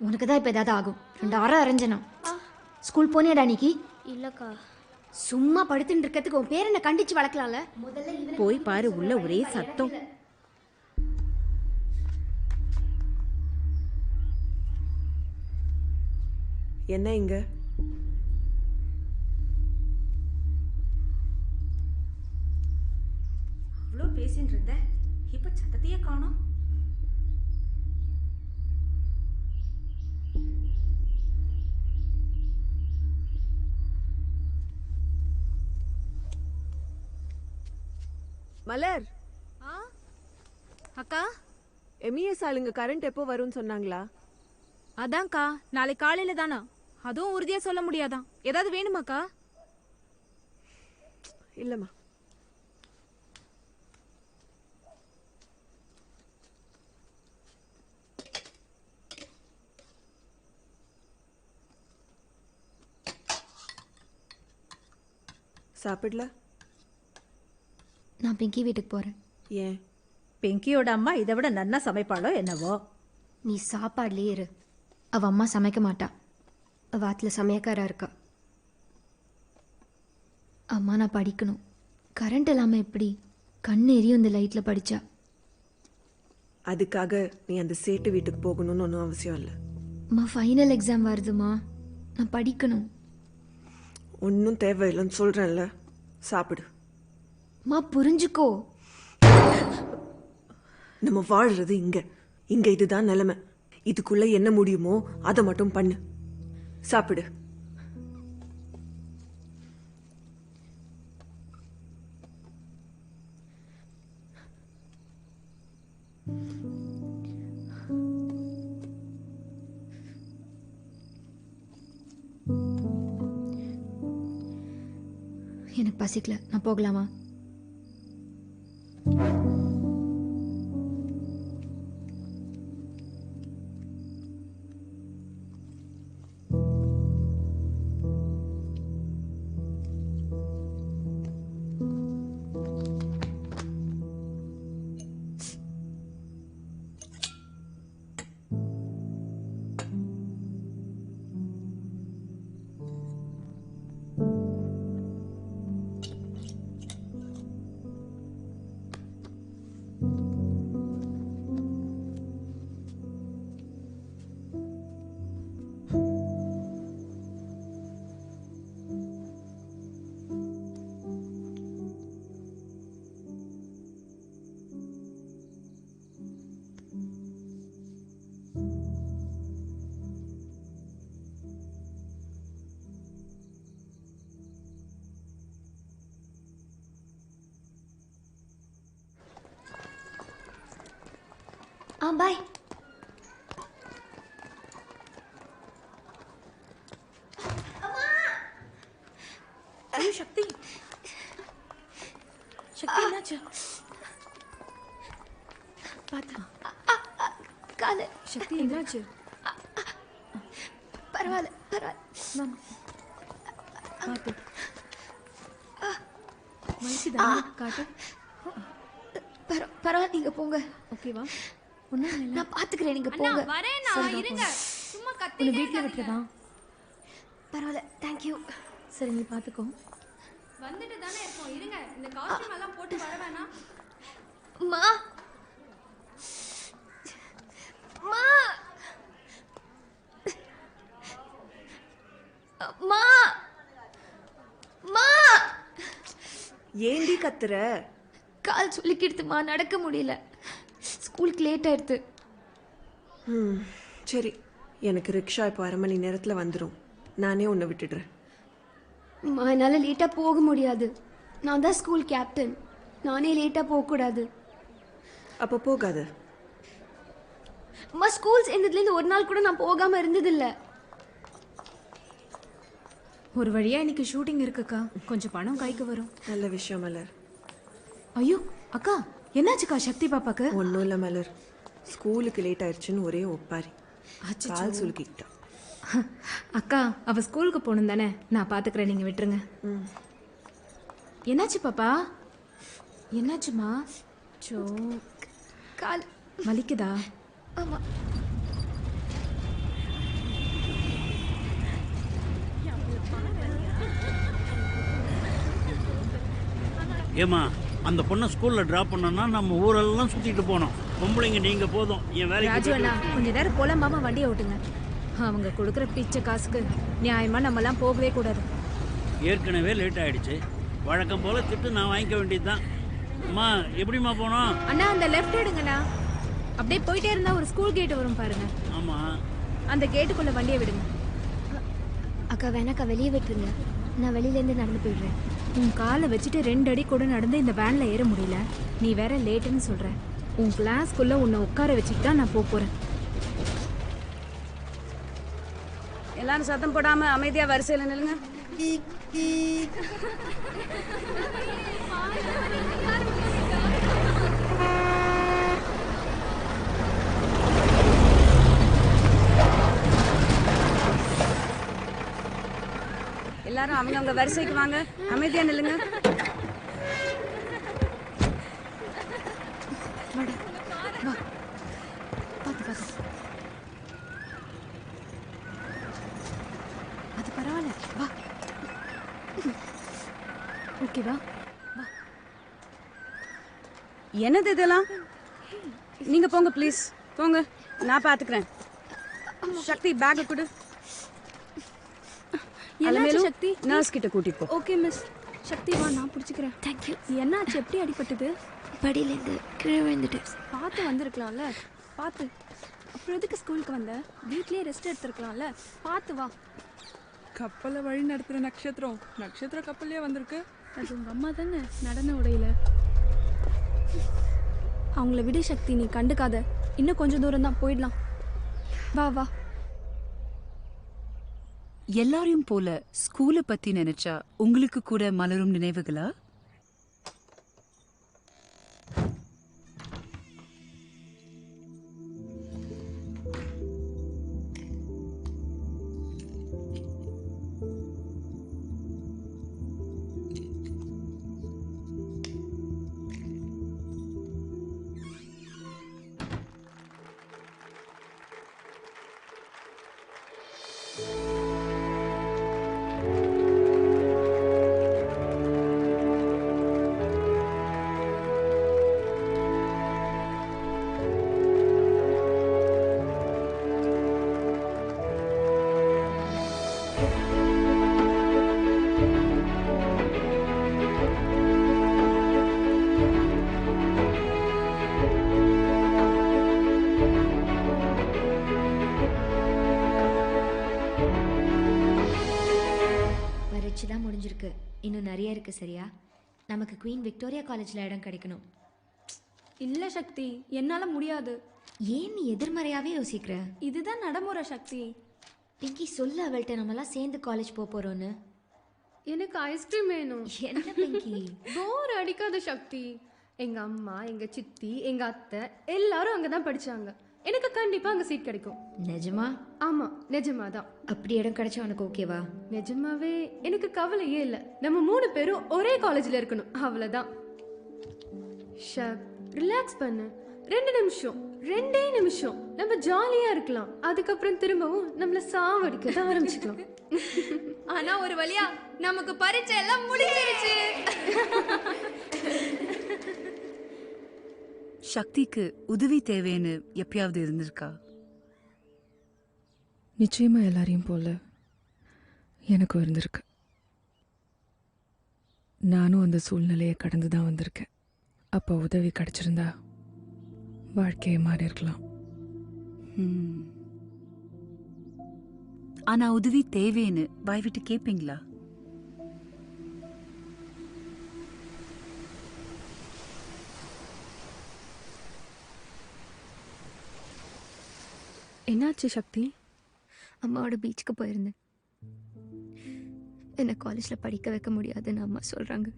உனக்கு தான் இப்போ ஏதாவது ஆகும். 2 வாரம் அரைஞ்சனா. ஸ்கூல் போனியாடா அன்னைக்கு? இல்லக்கா. சும்மா படுத்துட்டு இருக்கிறதுக்கு உன் பேர் என்ன கண்டிச்சு வளர்க்கலாம்ல. முதல்ல போய் பாரு, உள்ள ஒரே சத்தம். என்ன இங்க? அவ்வளோ பேசிட்டு இருந்த, இப்ப சத்தத்தையே காணோம். மலர், அக்கா, எம்இஎஸ் ஆளுங்க கரண்ட் எப்போ வரும்னு சொன்னாங்களா? அதான்க்கா, நாளை காலையில தானா? அதுவும் உறுதியா சொல்ல முடியாதான். ஏதாவது வேணுமாக்கா? இல்லம்மா. சாப்பிடல? நான் பிங்கி வீட்டுக்கு போறேன். ஏன்? பிங்கியோட அம்மா இதை விட நன்னா சமைப்பாளோ என்னவோ. நீ சாப்பாடுலயே இரு. அவ அம்மா சமைக்க மாட்டா. அவ ஆத்துல சமையக்காரா இருக்கா. அம்மா நான் படிக்கணும். கரண்ட் இல்லாம எப்படி? கண்ணு எரியும் இந்த லைட்ல படிச்சா. அதுக்காக நீ அந்த சேட்டு வீட்டுக்கு போகணும்னு ஒன்றும் அவசியம் இல்லை. அம்மா ஃபைனல் எக்ஸாம் வருதுமா, நான் படிக்கணும். ஒன்றும் தேவையில்லைன்னு சொல்கிறேன்ல, சாப்பிடு. மா புரிஞ்சுக்கோ. நம்ம வாழ்றது இங்க இதுதான் நிலைமை. இதுக்குள்ள என்ன முடியுமோ அதை மட்டும் பண்ணு. சாப்பிடு. எனக்கு பசிக்கல, நான் போகலாமா? பாய். சக்தி சக்தி என்னாச்சு? பாத்து காலு. சக்தி என்னாச்சு? பரவாயில்ல பரவாயில்ல. பார்த்து வலிக்குதா? காட்டு. பரவாயில்ல, நீங்க போங்க. ஓகேவா? ஒன்றும் இல்லை, நான் பாத்துக்கிறேன், நீங்க அண்ணா போங்க. வரேனா, இருங்க. சும்மா உன்னை கத்திட்டே வீட்டில் விட்டுறதா? பரவாயில்ல, தேங்க்யூ. சரி, நீ பார்த்துக்கோ. வந்துட்டு தானே இருக்கோம், இருங்க. இந்த காஸ்டியூம் எல்லாம் போட்டு வர வேணாம். மா மா மா மா ஏண்டி கத்துற? கால் சொல்லிக்கிடுதுமா, நடக்க முடியல. ஸ்கூலுக்கு லேட் ஆயிடுது. சரி, எனக்கு ரிக்ஷா இப்போ 1/2 மணி நேரத்தில் வந்துடும். நானே உன்னை விட்டுடுறேன். என்னால் லேட்டாக போக முடியாது. நான் தான் ஸ்கூல் கேப்டன். நானே லேட்டாக போகக்கூடாது. அப்போ போகாது. அம்மா, ஸ்கூல் சேர்ந்ததுலேருந்து ஒரு நாள் கூட நான் போகாமல் இருந்ததில்லை. ஒரு வழியா இன்னைக்கு ஷூட்டிங் இருக்குக்கா. கொஞ்சம் பணம் கைக்கு வரும். நல்ல விஷயம் மலர். ஐயோ அக்கா, என்னாச்சுக்கா சக்தி பாப்பாக்கு? ஒன்றும் இல்லை மலர், ஸ்கூலுக்கு லேட் ஆயிடுச்சுன்னு ஒரே ஒப்பாரி. கால் சுலுக்கிட்டா. அக்கா, அவ ஸ்கூலுக்கு போகணும் தானே, நான் பார்த்துக்கிறேன், நீங்கள் விட்டுருங்க. என்னாச்சு பாப்பா? என்னாச்சுமா? சோ, கால் வலிக்குதா? ஆமாம். ஏமா, அந்த பொண்ணை ஸ்கூல்ல டிராப் பண்ணனா நம்ம ஊரெல்லாம் சுத்திட்டு போனோம். பொம்பளைங்க நீங்க போதும். என் ராஜு வேலைக்கு அண்ணா, கொஞ்ச நேரம் போலாமாமா, வண்டியை ஓட்டுங்க. அவங்க கொடுக்குற பிச்சை காசுக்கு நியாயமா நம்மலாம் போகவே கூடாது. ஏற்கனவே லேட் ஆயிடுச்சு. வழக்கம் போல திட்டு நான் வாங்கிக்க வேண்டியதுதான். அம்மா, எப்படிம்மா போனோம்? அண்ணா, அந்த லெஃப்ட் எடுங்கண்ணா. அப்படியே போயிட்டே இருந்தா ஒரு ஸ்கூல் கேட் வரும் பாருங்க. ஆமா, அந்த கேட்டுக்குள்ள வண்டியை விடுங்க. அக்கா வேணாக்கா, வெளியே விட்டுருங்க. நான் வெளியிலேருந்து நடந்து போயிடுறேன். உன் காலை வச்சுட்டு 2 அடி கூட நடந்து இந்த வேன்ல ஏற முடியல. நீ வேற லேட்டுன்னு சொல்ற. உன் கிளாஸ்க்குள்ள உன்னை உட்கார வச்சுட்டு தான் நான் போறேன். எல்லாரும் சத்தம் போடாம அமைதியா வரிசையில நில்லுங்க. எல்லாரும் அவங்க வரிசைக்கு வாங்க, அமைதியா நில்லுங்க. அது பரவாயில்ல, வா. ஓகேவா? வா. என்னது இதெல்லாம்? நீங்க போங்க ப்ளீஸ், போங்க, நான் பாத்துக்கிறேன். சக்தி பேக் கொடு. என்னாச்சு சக்தி? நர்ஸ் கிட்ட கூட்டிட்டு போ. Okay miss. சக்தி வா, நான் பிடிச்சிக்கிறேன். தேங்க்யூ. என்னாச்சு? எப்படி அடிபட்டது? படியிலேருந்து கீழே விழுந்துட்டு. பார்த்து வந்திருக்கலாம்ல. பார்த்து. அப்புறம் எதுக்கு ஸ்கூலுக்கு வந்த? வீட்லயே ரெஸ்ட் எடுத்துருக்கலாம்ல. பார்த்து வா. கப்பலை வழி நடத்துகிற நட்சத்திரம் நட்சத்திர கப்பல்லையே வந்திருக்கு. அது உங்கள் அம்மா தானே நடன உடையில. அவங்கள விடு சக்தி, நீ கண்டுக்காத. இன்னும் கொஞ்சம் தூரம் தான், போயிடலாம். வா வா. எல்லாரையும் போல ஸ்கூலை பத்தி நினைச்சா உங்களுக்கு கூட மலரும் நினைவுகளா? நிறைய இருக்கு சரியா? நமக்கு குவீன் விக்டோரியா காலேஜில் இடம் கிடைக்கணும். இல்ல சக்தி, என்னால முடியாது. ஏன் நீ எதிர்மறையாவே யோசிக்கிற? இதுதான் நடைமுறை சக்தி. பிங்கி சொல்லு அவள்கிட்ட நம்மலாம் சேர்ந்து காலேஜ் போறோன்னு. எனக்கு ஐஸ்கிரீம் வேணும். என்ன பிங்கி? போர் அடிக்காத சக்தி. எங்க அம்மா, எங்க சித்தி, எங்க அத்தை எல்லாரும் அங்கதான் படிச்சாங்க. எனக்கு கண்டிப்பா அங்க சீட் கிடைக்கும். நிஜமா? ஆமா, நிஜமாதான். அப்படி இடம் கிடைச்சா உனக்கு ஓகேவா? நிஜமாவே எனக்கு கவலையே இல்ல. நம்ம 3 பேரும் ஒரே காலேஜ்ல இருக்கணும், அவ்வளவுதான். ஷக், ரிலாக்ஸ் பண்ணு. 2 நிமிஷம், 2 நிமிஷம் நம்ம ஜாலியா இருக்கலாம். அதுக்கப்புறம் திரும்பவும் நம்மள சாவடிக்க தான் ஆரம்பிச்சுக்கலாம். ஆனா ஒரு வழியா நமக்கு பரீட்சை எல்லாம் முடிஞ்சிருச்சு. சக்திக்கு உதவி தேவைன்னு எப்பயாவது இருந்திருக்கா? நிச்சயமா எல்லாரையும் போல எனக்கும் இருந்திருக்கு. நானும் அந்த சூழ்நிலையை கடந்து தான் வந்திருக்கேன். அப்போ உதவி கிடைச்சிருந்தா வாழ்க்கையை மாறி இருக்கலாம். ஆனா உதவி தேவைன்னு வாய் விட்டு கேட்பீங்களா? என்னாச்சு சக்தி? அம்மாவோட பீச்சுக்கு போயிருந்தேன். என்னை காலேஜில் படிக்க வைக்க முடியாதுன்னு அம்மா சொல்கிறாங்க.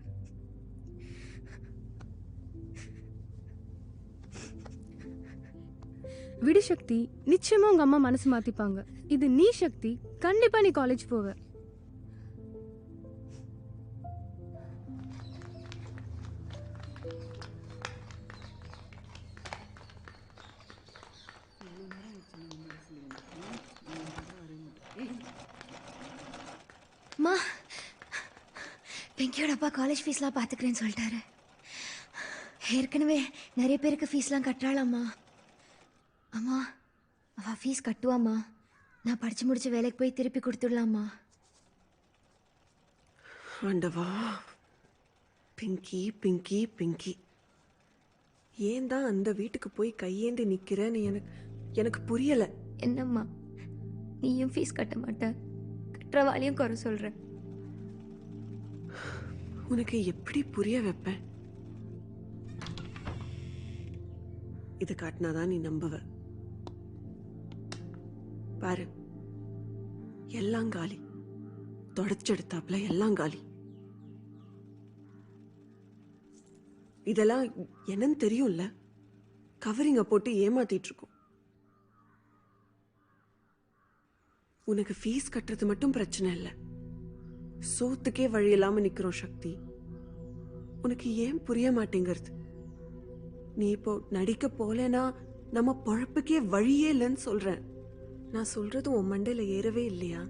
விடு சக்தி, நிச்சயமா உங்க அம்மா மனசு மாத்திப்பாங்க. இது நீ சக்தி, கண்டிப்பா நீ காலேஜ் போவ. அம்மா, பிங்கியோட அப்பா காலேஜ் ஃபீஸ்லாம் பார்த்துக்கிறேன்னு சொல்லிட்டாரு. ஏற்கனவே நிறைய பேருக்கு ஃபீஸ்லாம் கட்டுறாளாம்மா. அம்மா, அவள் ஃபீஸ் கட்டுவாம்மா. நான் படித்து முடிச்சு வேலைக்கு போய் திருப்பி கொடுத்துடலாம்மா. ஆண்டவா, பிங்கி பிங்கி பிங்கி, ஏன் தான் அந்த வீட்டுக்கு போய் கையேந்தி நிற்கிறேன்னு எனக்கு புரியலை. என்னம்மா, நீயும் ஃபீஸ் கட்ட மாட்ட, கட்டுறவாளையும் குறை சொல்கிற. உனக்கு எப்படி புரிய வைப்பேன்? இது காட்டினாதான் நீ நம்புவ. பாரு, எல்லாம் காலி. தொடச்செடுத்தாப்புல எல்லாம் காலி. இதெல்லாம் என்னன்னு தெரியும்ல. கவரிங்க போட்டு ஏமாத்திட்டு இருக்கோம். உனக்கு ஃபீஸ் கட்டுறது மட்டும் பிரச்சனை இல்லை, சோத்துக்கே வழி இல்லாம நிக்கிறோம் சக்தி. உனக்கு ஏன் புரிய மாட்டேங்கிறது? நீ இப்போ நடிக்க போலனா நம்ம பொழப்புக்கே வழியே இல்லைன்னு சொல்றேன். நான் சொல்றது உன் மண்டையில ஏறவே இல்லையா?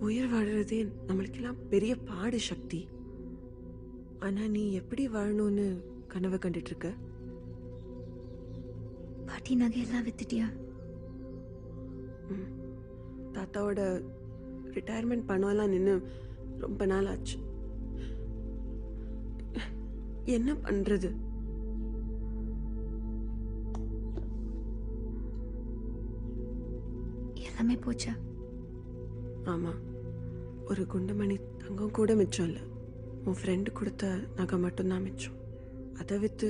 உயிர் வாழறதே நம்மளுக்கெல்லாம் பெரிய பாடு சக்தி. ஆனா நீ எப்படி வாழணும்னு கனவு கண்டுட்டு இருக்க? பாட்டி நகையெல்லாம் வித்துட்டியா? தாத்தாவோட ரிட்டையர்மெண்ட் பணம்லாம் நின்று ரொம்ப நாள் ஆச்சு. என்ன பண்றது? எல்லாமே போச்சா? ஆமா, ஒரு குண்டுமணி தங்கம் கூட மிச்சம் இல்லை. உன் ஃப்ரெண்டு கொடுத்த நகை மட்டும்தான் மிச்சம். அதை வித்து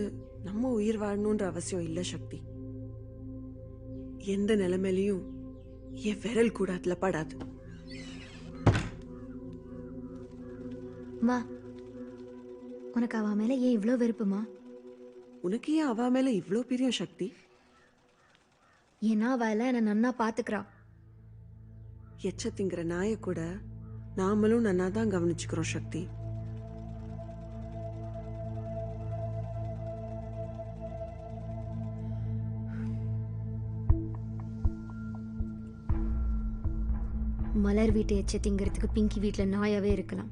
நம்ம உயிர் வாழணுன்ற அவசியம் இல்லை சக்தி. எந்த நிலைமையிலையும் என் விரல் கூட அதுல படாது. அம்மா, உனக்கு அவ மேல ஏன் இவ்வளோ வெறுப்புமா? உனக்கு ஏன் அவ மேல இவ்வளோ பிரியம் சக்தி? ஏன்னா அவ எல்லாம் என்னை நன்னா பாத்துக்கிறா. எச்ச திங்கிற நாயை கூட நாமளும் நன்னா தான் கவனிச்சுக்கிறோம் சக்தி. மலர் வீட்டை எச்ச திங்கிறதுக்கு பிங்கி வீட்டில் நாயாவே இருக்கலாம்.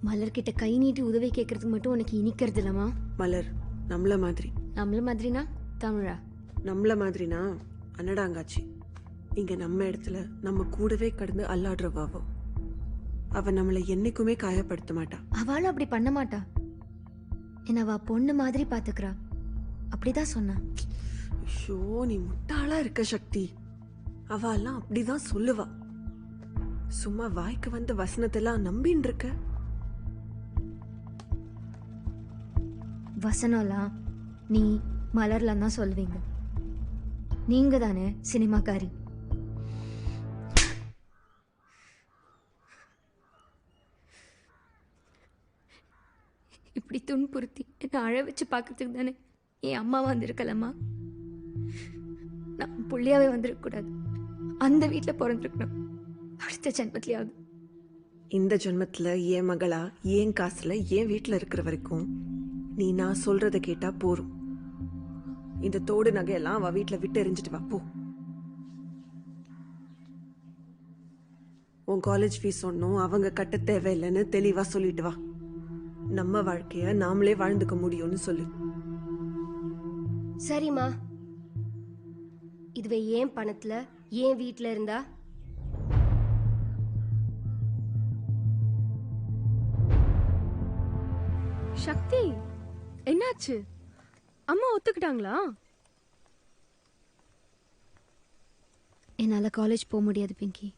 மலர்கிட்ட கை நீட்டி உதவி கேட்கறதுக்கு மட்டும் உனக்கு இனிக்கிறது இல்லம்மா. மலர் நம்மள மாதிரி. நம்மள மாதிரினா தமிழா? நம்மள மாதிரினா அன்னடாங்காச்சி. இங்க நம்ம இடத்துல நம்ம கூடவே கடந்து அல்லாடுறவாவோ. அவ நம்மளை என்னைக்குமே காயப்படுத்த மாட்டா. அவளும் அப்படி பண்ண மாட்டா. என்ன அவ பொண்ணு மாதிரி பாத்துக்கிறா. அப்படிதான் சொன்னா. ஐயோ, நீ முட்டாளா இருக்க சக்தி. அவ எல்லாம் அப்படிதான் சொல்லுவா. சும்மா வாய்க்கு வந்த வசனத்தெல்லாம் நம்பின்னு இருக்க. வசனம்லாம் நீ மலர்லாம் தான் சொல்லுவீங்க. நீங்க தானே சினிமாக்காரி. இப்படி துன்புறுத்தி என்னை அழ வச்சு பார்க்கறதுக்கு தானே என் அம்மா வந்திருக்கலம்மா. நான் புள்ளியாவே வந்திருக்கக்கூடாது. அந்த வீட்டில் பிறந்திருக்கணும். அடுத்த ஜென்மத்திலேயாவது. இந்த ஜென்மத்துல என் மகளா என் காசுல என் வீட்டில் இருக்கிற வரைக்கும் நீ நான் சொல்றத கேட்டா போரும். இந்த தோடு நகையெல்லாம் அவ வீட்டில் விட்டு எரிஞ்சிட்டு வா போ. உன் காலேஜ் ஃபீஸ் ஒன்றும் அவங்க கட்ட தேவையில்லைன்னு தெளிவா சொல்லிட்டு வா. நம்ம வாழ்க்கைய நாமளே வாழ்ந்துக்க முடியும்னு சொல்லு. சரிம்மா, இதுவே ஏன் பணத்துல ஏன் வீட்டில் இருந்தா? சக்தி, என்னாச்சு? அம்மா ஒத்துக்கிட்டாங்களா? என்னால் காலேஜ் போக முடியாது பிங்கி.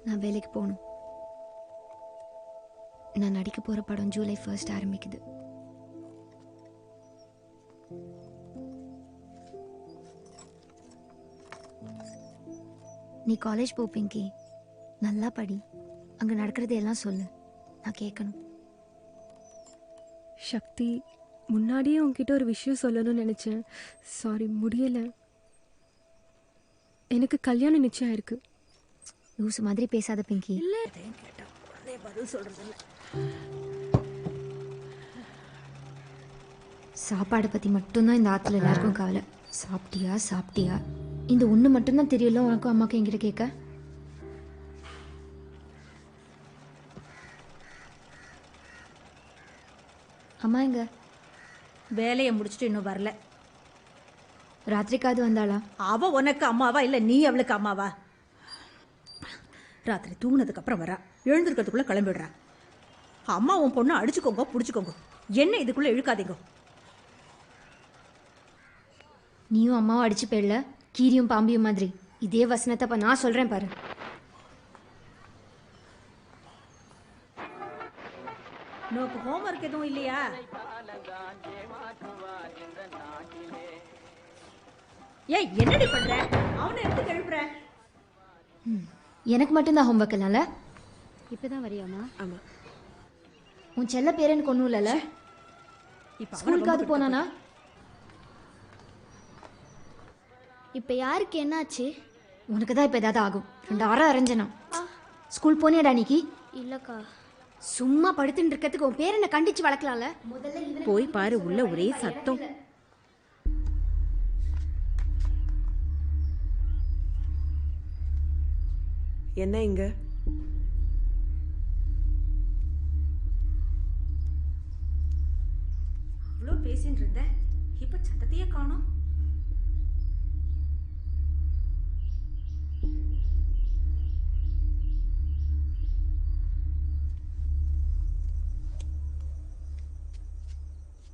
நான் வேலைக்கு போகணும். நான் நடிக்க போகிற படம் ஜூலை 1 ஆரம்பிக்குது. நீ காலேஜ் போ பிங்கி. நல்லா படி. அங்கே நடக்கிறதையெல்லாம் சொல்லு, நான் கேட்கணும். சக்தி, முன்னாடியே உன்கிட்ட ஒரு விஷயம் சொல்லணும்னு நினைச்சேன். சாரி, முடியல. எனக்கு கல்யாணம் நிச்சயம் இருக்கு. லூசு மாதிரி பேசாத பிங்கி. இல்ல, பதில் சொல்றது இல்ல. சாப்பாடை பற்றி மட்டும்தான் இந்த ஆற்றுல எல்லாருக்கும் கவலை. சாப்பிட்டியா சாப்பிட்டியா, இந்த ஒன்று மட்டும்தான் தெரியல உனக்கும் அம்மாவுக்கும் என்கிட்ட கேட்க. அம்மா எங்க? வேலையை முடிச்சுட்டு இன்னும் வரல. ராத்திரிக்காவது வந்தாளா? அவ உனக்கு அம்மாவா இல்லை நீ அவளுக்கு அம்மாவா? ராத்திரி தூங்கினதுக்கு அப்புறம் வரா, எழுந்திருக்கிறதுக்குள்ள கிளம்பிடுறா. அம்மா உன் பொண்ணை அடிச்சுக்கோங்க பிடிச்சிக்கோங்க, என்ன இதுக்குள்ள இழுக்காதீங்க. நீயும் அம்மாவும் அடிச்சு போயிடல, கீரியும் பாம்பியும் மாதிரி. இதே வசனத்தை அப்ப நான் சொல்றேன் பாரு. நோக்கு ஹோம்ஒர்க் எதுவும் இல்லையா? ஏய், என்னடி பண்ற? அவனை எடுத்து எழுப்புற. எனக்கு மட்டும்தான் ஹோம்ஒர்க் இல்லைல்ல? இப்பதான் வரியாமா? ஆமா. உன் செல்ல பேரனுக்கு ஒன்றும் இல்லைல்ல? ஸ்கூலுக்காவது போனானா? இப்ப யாருக்கு என்னாச்சு? உனக்கு தான் இப்போ ஏதாவது ஆகும். 2 அரை அரைஞ்சனா. ஸ்கூல் போனியாடா நீக்கி? இல்லக்கா. சும்மா படுத்துட்டு இருக்கிறதுக்கு உன் பேரனை கண்டிச்சு வளர்க்கலாம்ல. போய் பாரு, உள்ள ஒரே சத்தம். என்ன இங்க? அவ்வளோ பேசிட்டு இருந்த, இப்ப சத்தத்தையே காணோம்.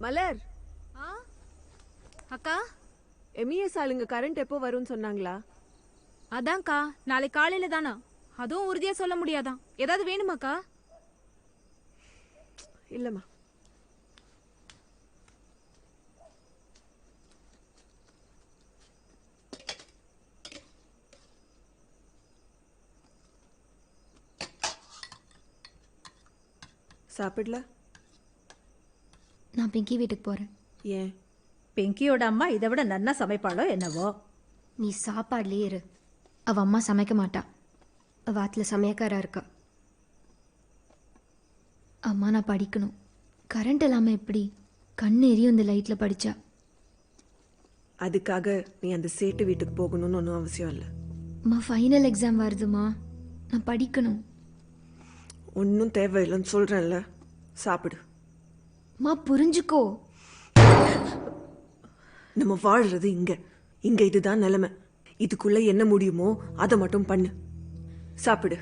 மலர், அக்கா, MES ஆளுங்க கரண்ட் எப்போ வரும்னு சொன்னாங்களா? அதான்க்கா, நாளைக்கு காலையில தானா? அதுவும் உறுதியா சொல்ல முடியாதான். ஏதாவது வேணுமாக்கா? இல்லம்மா. சாப்பிடல? நான் பிங்கி வீட்டுக்கு போறேன். ஏன்? பிங்கியோட அம்மா இதை விட நன்னா சமைப்பாளோ என்னவோ. நீ சாப்பாடுலயே இரு. அவ அம்மா சமைக்க மாட்டா. அவ ஆத்துல சமையக்காரா இருக்கா. அம்மா நான் படிக்கணும். கரண்ட் இல்லாம எப்படி? கண்ணு எரியும் இந்த லைட்ல படிச்சா. அதுக்காக நீ அந்த சேட்டு வீட்டுக்கு போகணும்னு ஒன்றும் அவசியம் இல்லை. அம்மா ஃபைனல் எக்ஸாம் வருதுமா, நான் படிக்கணும். ஒன்றும் தேவையில்லைன்னு சொல்கிறேன்ல, சாப்பிடு. அம்மா புரிஞ்சுக்கோ. நம்ம வாழ்றது இங்க இங்க இதுதான் நிலைமை. இதுக்குள்ள என்ன முடியுமோ அதை மட்டும் பண்ணு. சாப்பிடு.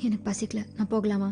எனக்கு பசிக்கல, நான் போகலாமா?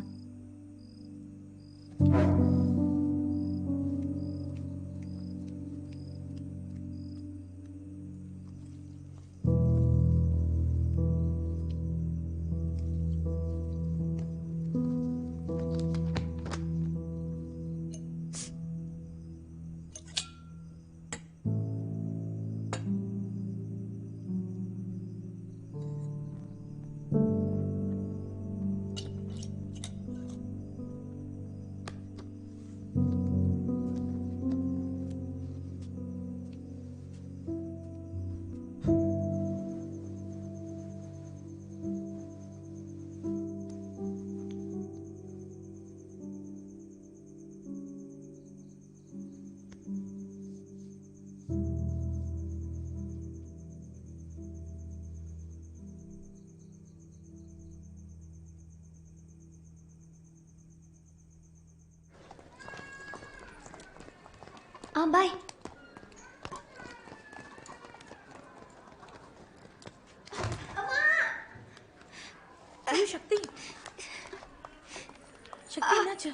பாய். ஐயோ சக்தி, சக்தி என்னாச்சு?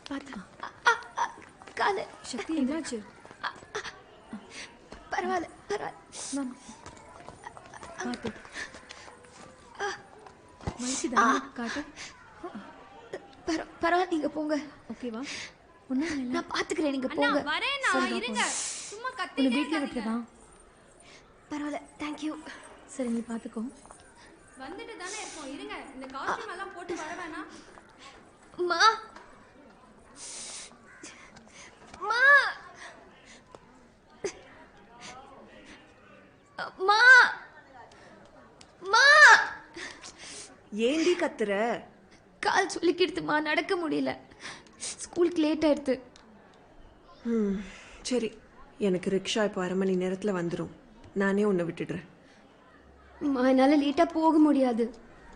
பார்த்தா காலு. சக்தி என்னாச்சு? பரவாயில்ல பரவாயில்ல. பார்த்து வலிக்குதா? காட்டு. பரவாயில்ல, நீங்க போங்க. ஓகேவா? ஒன்றும் இல்லை, நான் பார்த்துக்கிறேன், நீங்க அண்ணா போங்க. வரேனா, இருங்க. சும்மா உன்னை கத்திட்டே வீட்டில் விட்டுறதா? பரவாயில்ல, தேங்க்யூ. சரி, நீ பார்த்துக்கோ. வந்துட்டு தானே இருக்கோம், இருங்க. இந்த காஸ்டியூம் எல்லாம் போட்டு வர வேணாம். மா மா மா மா ஏண்டி கத்துற? கால் சொல்லிக்கிடுதுமா, நடக்க முடியல. ஸ்கூலுக்கு லேட் ஆயிடுது. சரி, எனக்கு ரிக்ஷா இப்போ 1/2 மணி நேரத்தில் வந்துடும். நானே உன்னை விட்டுடுறேன். என்னால் லேட்டாக போக முடியாது.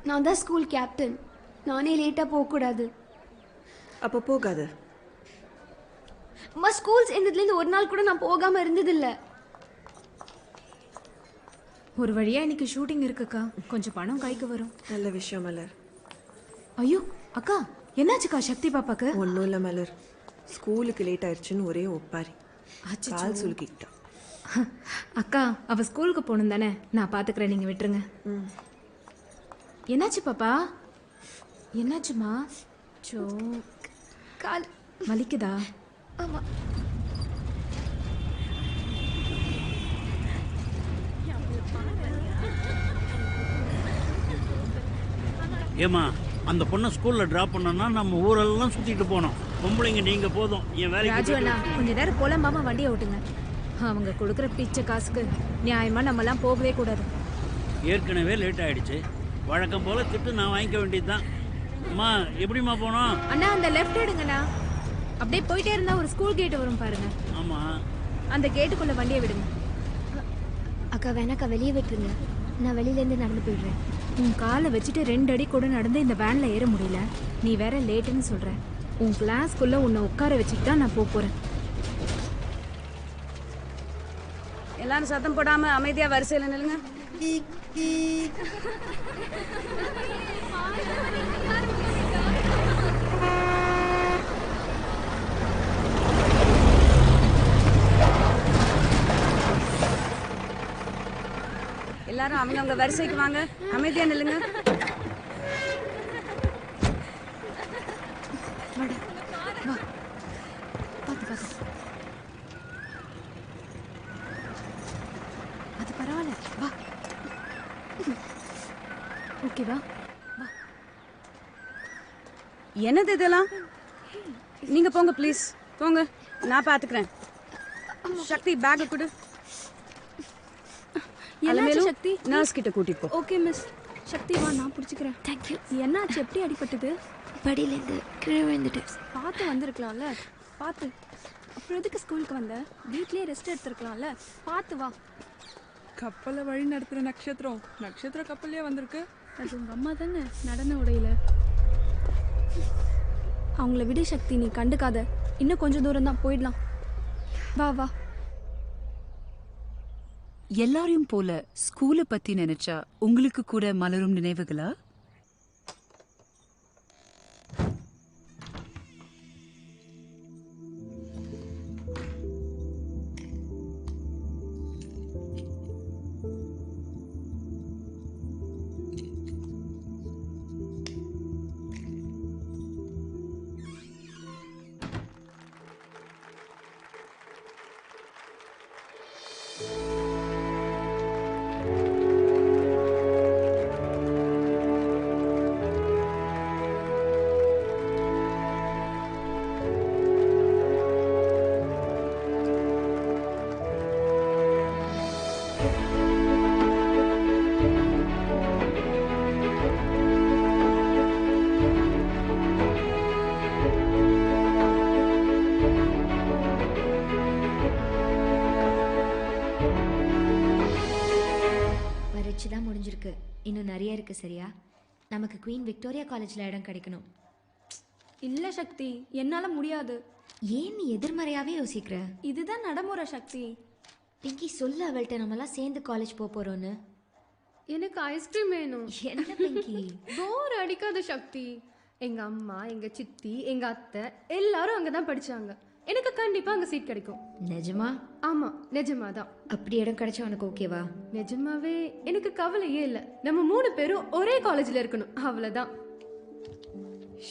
நான் தான் ஸ்கூல் கேப்டன். நானே லேட்டாக போகக்கூடாது. அப்போ போகாது. அம்மா, ஸ்கூல் சேர்ந்ததுலேருந்து ஒரு நாள் கூட நான் போகாமல் இருந்ததில்ல. ஒரு வழியா இன்னைக்கு ஷூட்டிங் இருக்குக்கா. கொஞ்சம் பணம் கைக்கு வரும். நல்ல விஷயம் மலர். ஐயோ அக்கா, என்னாச்சுக்கா சக்தி பாப்பாக்கு? ஒன்றும் இல்லை மலர், ஸ்கூலுக்கு லேட் ஆயிடுச்சுன்னு ஒரே ஒப்பாரி. கால் சுலுக்கிட்டா. அக்கா, அவ ஸ்கூலுக்கு போகணும் தானே, நான் பார்த்துக்கிறேன், நீங்கள் விட்டுருங்க. என்னாச்சு பாப்பா? என்னாச்சுமா? சோ, கால் வலிக்குதா? ஆமாம். ஏமா, அந்த பொண்ணை ஸ்கூலில் ட்ராப் பண்ணோன்னா நம்ம ஊரெல்லாம் சுற்றிட்டு போனோம். பொம்பளைங்க நீங்கள் போதும், என் ராஜு வேலைக்கு அண்ணா, கொஞ்ச நேரம் புலம்பாம வண்டியை ஓட்டுங்க. அவங்க கொடுக்குற பிச்சை காசுக்கு நியாயமா நம்மலாம் போகவே கூடாது. ஏற்கனவே லேட் ஆயிடுச்சு. வழக்கம் போல திட்டு நான் வாங்கிக்க வேண்டியது தான். அம்மா, எப்படிம்மா போனோம்? அண்ணா, அந்த லெஃப்ட் எடுங்கண்ணா. அப்படியே போயிட்டே இருந்தா ஒரு ஸ்கூல் கேட் வரும் பாருங்க. ஆமாம், அந்த கேட்டுக்குள்ள வண்டியை விடுங்க. அக்கா வேணாக்கா, வெளியே விட்டுருங்க. நான் வெளியிலேருந்து நடந்து போயிடுறேன். உன் காலை வச்சுட்டு 2 அடி கூட நடந்து இந்த வேன்ல ஏற முடியல. நீ வேற லேட்டுன்னு சொல்ற. உன் கிளாஸ்க்குள்ள உன்னை உட்கார வச்சுட்டு தான் நான் போறேன். எல்லாரும் சத்தம் போடாம அமைதியா வரிசையில் நில்லுங்க. எல்லாரும் அவங்க வரிசைக்கு வாங்க, அமைதியா நில்லுங்க. அது பரவாயில்ல, வா. ஓகேவா? வா. என்னது இதெல்லாம்? நீங்க போங்க ப்ளீஸ், போங்க, நான் பாத்துக்கிறேன். சக்தி பேக் கொடு. என்னாச்சு சக்தி? நர்ஸ் கிட்ட கூட்டிட்டு போ. Okay miss. சக்தி வா, நான் பிடிச்சிக்கிறேன். தேங்க்யூ. என்னாச்சு? எப்படி அடிபட்டது? படியிலேருந்து கீழே விழுந்துட்டு. பார்த்து வந்திருக்கலாம்ல. பார்த்து. அப்புறம் எதுக்கு ஸ்கூலுக்கு வந்த? வீட்லயே ரெஸ்ட் எடுத்துருக்கலாம்ல. பார்த்து வா. கப்பலை வழி நடத்துகிற நட்சத்திரம் கப்பல்லே வந்திருக்கு. அது உங்க அம்மா தானே, நடன உடையில. அவங்கள விடு சக்தி, நீ கண்டுக்காத. இன்னும் கொஞ்சம் தூரம் தான், போயிடலாம். வா வா. எல்லாரையும் போல ஸ்கூலை பத்தி நினைச்சா உங்களுக்கு கூட மலரும் நினைவுகளா? நிறைய இருக்கு சரியா? நமக்கு குவீன் விக்டோரியா காலேஜில் இடம் கிடைக்கணும். இல்ல சக்தி, என்னால முடியாது. ஏன் நீ எதிர்மறையாவே யோசிக்கிற? இதுதான் நடைமுறை சக்தி. பிங்கி சொல்லு அவள்கிட்ட நம்மலாம் சேர்ந்து காலேஜ் போக போறோன்னு. எனக்கு ஐஸ்கிரீம் வேணும். என்ன பிங்கி? போர் அடிக்காத சக்தி. எங்க அம்மா, எங்க சித்தி, எங்க அத்தை எல்லாரும் அங்கதான் படிச்சாங்க. எனக்கு கண்டிப்பா அங்க சீட் கிடைக்கும். நிஜமா? ஆமா, நிஜமாதான். அப்படி இடம் கிடைச்சா உனக்கு ஓகேவா? நிஜமாவே எனக்கு கவலையே இல்லை. நம்ம 3 பேரும் ஒரே காலேஜில் இருக்கணும், அவ்வளோதான்.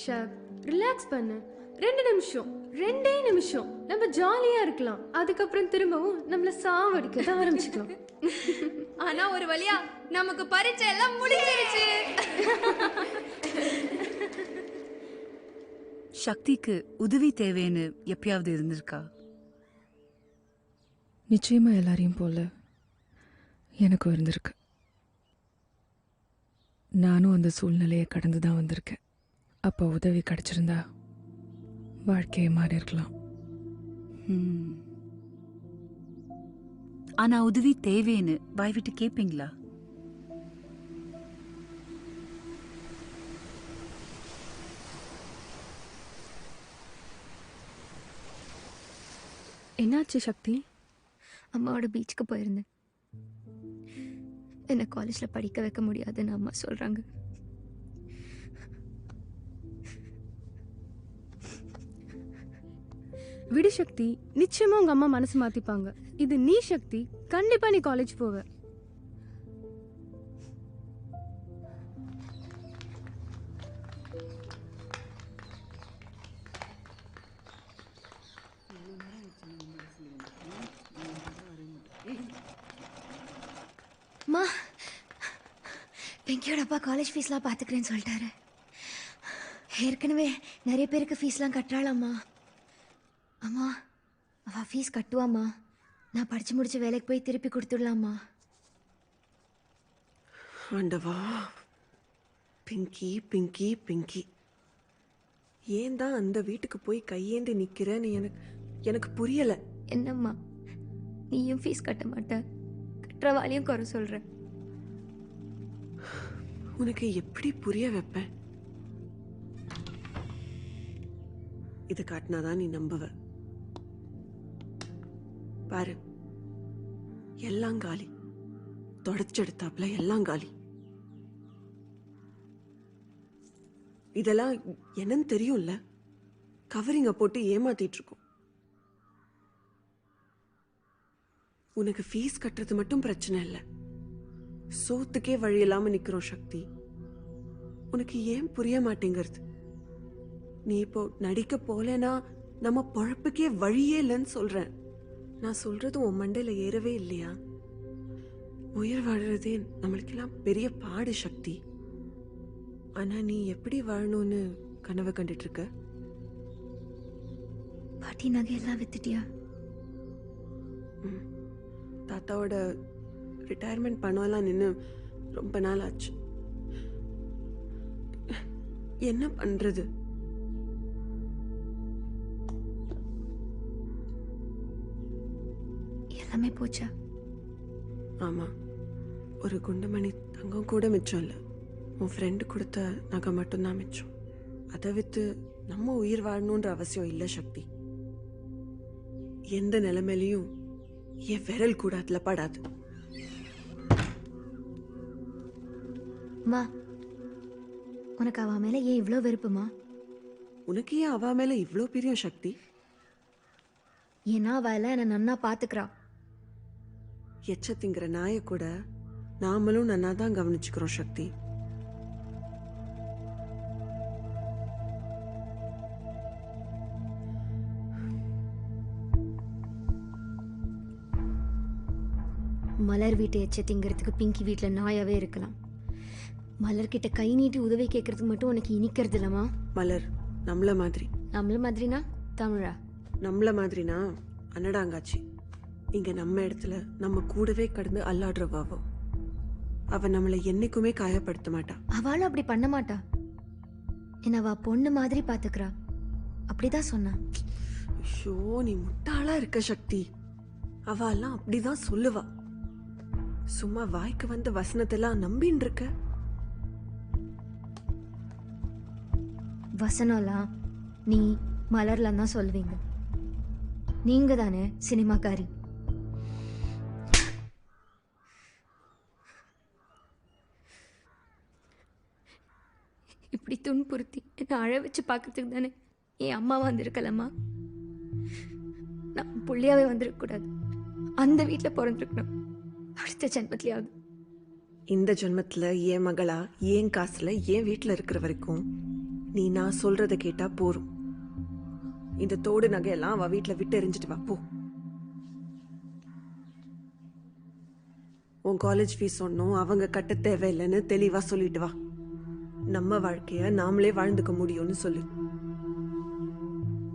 ஷப், ரிலாக்ஸ் பண்ணு. 2 நிமிஷம், 2 நிமிஷம் நம்ம ஜாலியா இருக்கலாம். அதுக்கப்புறம் திரும்பவும் நம்மள சாவடிக்க தான் ஆரம்பிச்சுக்கலாம். ஆனா ஒரு வழியா நமக்கு பரீட்சை எல்லாம் முடிஞ்சிருச்சு. சக்திக்கு உதவி தேவைன்னு எப்பயாவது இருந்திருக்கா? நிச்சயமா எல்லாரையும் போல எனக்கும் இருந்திருக்கு. நானும் அந்த சூழ்நிலையை கடந்து தான் வந்திருக்கேன். அப்போ உதவி கிடைச்சிருந்தா வாழ்க்கையை மாறி இருக்கலாம். ஆனா உதவி தேவைன்னு வாய் விட்டு கேட்பீங்களா? என்னாச்சு சக்தி? அம்மாவோட பீச்சுக்கு போயிருந்தேன். என்னை காலேஜில் படிக்க வைக்க முடியாதுன்னு அம்மா சொல்கிறாங்க. விடு சக்தி, நிச்சயமா உங்க அம்மா மனசு மாத்திப்பாங்க. இது நீ சக்தி, கண்டிப்பா நீ காலேஜ் போவ. அம்மா, பிங்கியோட அப்பா காலேஜ் ஃபீஸ்லாம் பார்த்துக்கிறேன்னு சொல்லிட்டாரு. ஏற்கனவே நிறைய பேருக்கு ஃபீஸ்லாம் கட்டுறாளாம்மா. அம்மா, அவள் ஃபீஸ் கட்டுவாம்மா. நான் படித்து முடிச்சு வேலைக்கு போய் திருப்பி கொடுத்துடலாம்மா. ஆண்டவா, பிங்கி பிங்கி பிங்கி, ஏன் தான் அந்த வீட்டுக்கு போய் கையேந்தி நிற்கிறேன்னு எனக்கு புரியலை. என்னம்மா, நீயும் ஃபீஸ் கட்ட மாட்ட, கட்டுறவாலையும் குறை சொல்கிற. உனக்கு எப்படி புரிய வைப்பேன்? இது காட்டினாதான் நீ நம்புவ. பாரு, எல்லாம் காலி. தொடச்செடுத்தாப்புல எல்லாம் காலி. இதெல்லாம் என்னன்னு தெரியும்ல, கவரிங்க போட்டு ஏமாத்திட்டு இருக்கோம். உனக்கு ஃபீஸ் கட்டுறது மட்டும் பிரச்சனை இல்லை, சோத்துக்கே வழி இல்லாம நிக்கிறோம் சக்தி. உனக்கு ஏன் புரிய மாட்டேங்கிறது? நீ இப்போ நடிக்க போலேனா நம்ம பொழப்புக்கே வழியே இல்லைன்னு சொல்றேன். நான் சொல்றது உன் மண்டையில ஏறவே இல்லையா? உயிர் வாழறதே நம்மளுக்கெல்லாம் பெரிய பாடு சக்தி. ஆனா நீ எப்படி வாழணும்னு கனவு கண்டுட்டு இருக்க? பாட்டி நகையெல்லாம் வித்துட்டியா? தாத்தாவோட ரிட்டையர்மெண்ட் பணம்லாம் நின்று ரொம்ப நாள் ஆச்சு. என்ன பண்றது? எல்லாமே போச்சா? ஆமா, ஒரு குண்டுமணி தங்கம் கூட மிச்சம் இல்லை. உன் ஃப்ரெண்டு கொடுத்த நகை மட்டும்தான் மிச்சம். அதை வித்து நம்ம உயிர் வாழணுன்ற அவசியம் இல்லை சக்தி. எந்த நிலைமையிலையும் என் விரல் கூட அதுல படாது. அம்மா, உனக்கு அவ மேல ஏன் இவ்வளோ வெறுப்புமா? உனக்கு ஏன் அவ மேல இவ்வளோ பிரியம் சக்தி? ஏன்னா அவளை என்னை நன்னா பாத்துக்கிறா. எச்ச திங்கிற நாயை கூட நாமளும் நன்னா தான் கவனிச்சுக்கிறோம் சக்தி. மலர் வீட்டை எச்ச திங்கிறதுக்கு பிங்கி வீட்டில் நாயாவே இருக்கலாம். மலர்கிட்ட கை நீட்டி உதவி கேட்கறதுக்கு மட்டும் உனக்கு இனிக்கிறது இல்லம்மா. மலர் நம்மள மாதிரி. நம்மள மாதிரினா தமிழா? நம்மள மாதிரினா அன்னடாங்காச்சி. இங்க நம்ம இடத்துல நம்ம கூடவே கடந்து அல்லாடுறவாவோ. அவ நம்மளை என்னைக்குமே காயப்படுத்த மாட்டா. அவளும் அப்படி பண்ண மாட்டா. என்ன அவ பொண்ணு மாதிரி பாத்துக்கிறா. அப்படிதான் சொன்னா. ஐயோ, நீ முட்டாளா இருக்க சக்தி. அவெல்லாம் அப்படிதான் சொல்லுவா. சும்மா வாய்க்கு வந்த வசனத்தெல்லாம் நம்பின்னு இருக்க. வசனம்லாம் நீ மலர்லாம் தான் சொல்வீங்க. நீங்க தானே சினிமாக்காரி. இப்படி துன்புறுத்தி என்னை அழ வச்சு பார்க்கறதுக்கு தானே என் அம்மா வந்திருக்கலம்மா. நான் புள்ளியாவே வந்திருக்கக்கூடாது. அந்த வீட்டில் பிறந்திருக்கணும். அடுத்த ஜென்மத்திலேயாவது. இந்த ஜென்மத்துல என் மகளா என் காசுல என் வீட்டில் இருக்கிற வரைக்கும் நீ நான் சொல்றத கேட்டா போரும். இந்த தோடு நகையெல்லாம் அவ வீட்டில் விட்டு எரிஞ்சிட்டு வா போ. உன் காலேஜ் ஃபீஸ் ஒன்றும் அவங்க கட்ட தேவையில்லைன்னு தெளிவா சொல்லிட்டு வா. நம்ம வாழ்க்கைய நாமளே வாழ்ந்துக்க முடியும்னு சொல்லு.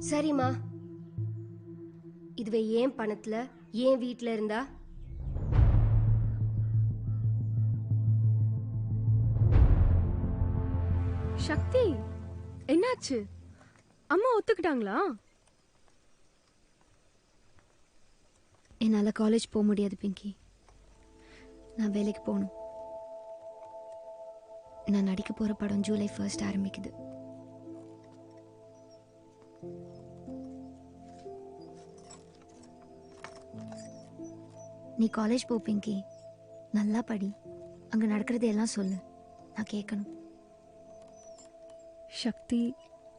சரிம்மா, இதுவே ஏன் பணத்துல ஏன் வீட்டில் இருந்தா? சக்தி, என்னாச்சு? அம்மா ஒத்துக்கிட்டாங்களா? என்னால் காலேஜ் போக முடியாது பிங்கி. நான் வேலைக்கு போகணும். நான் நடிக்க போகிற படம் ஜூலை 1 ஆரம்பிக்குது. நீ காலேஜ் போ பிங்கி. நல்லா படி. அங்கே நடக்கிறது எல்லாம் சொல்லு. நான் கேட்கணும். சக்தி,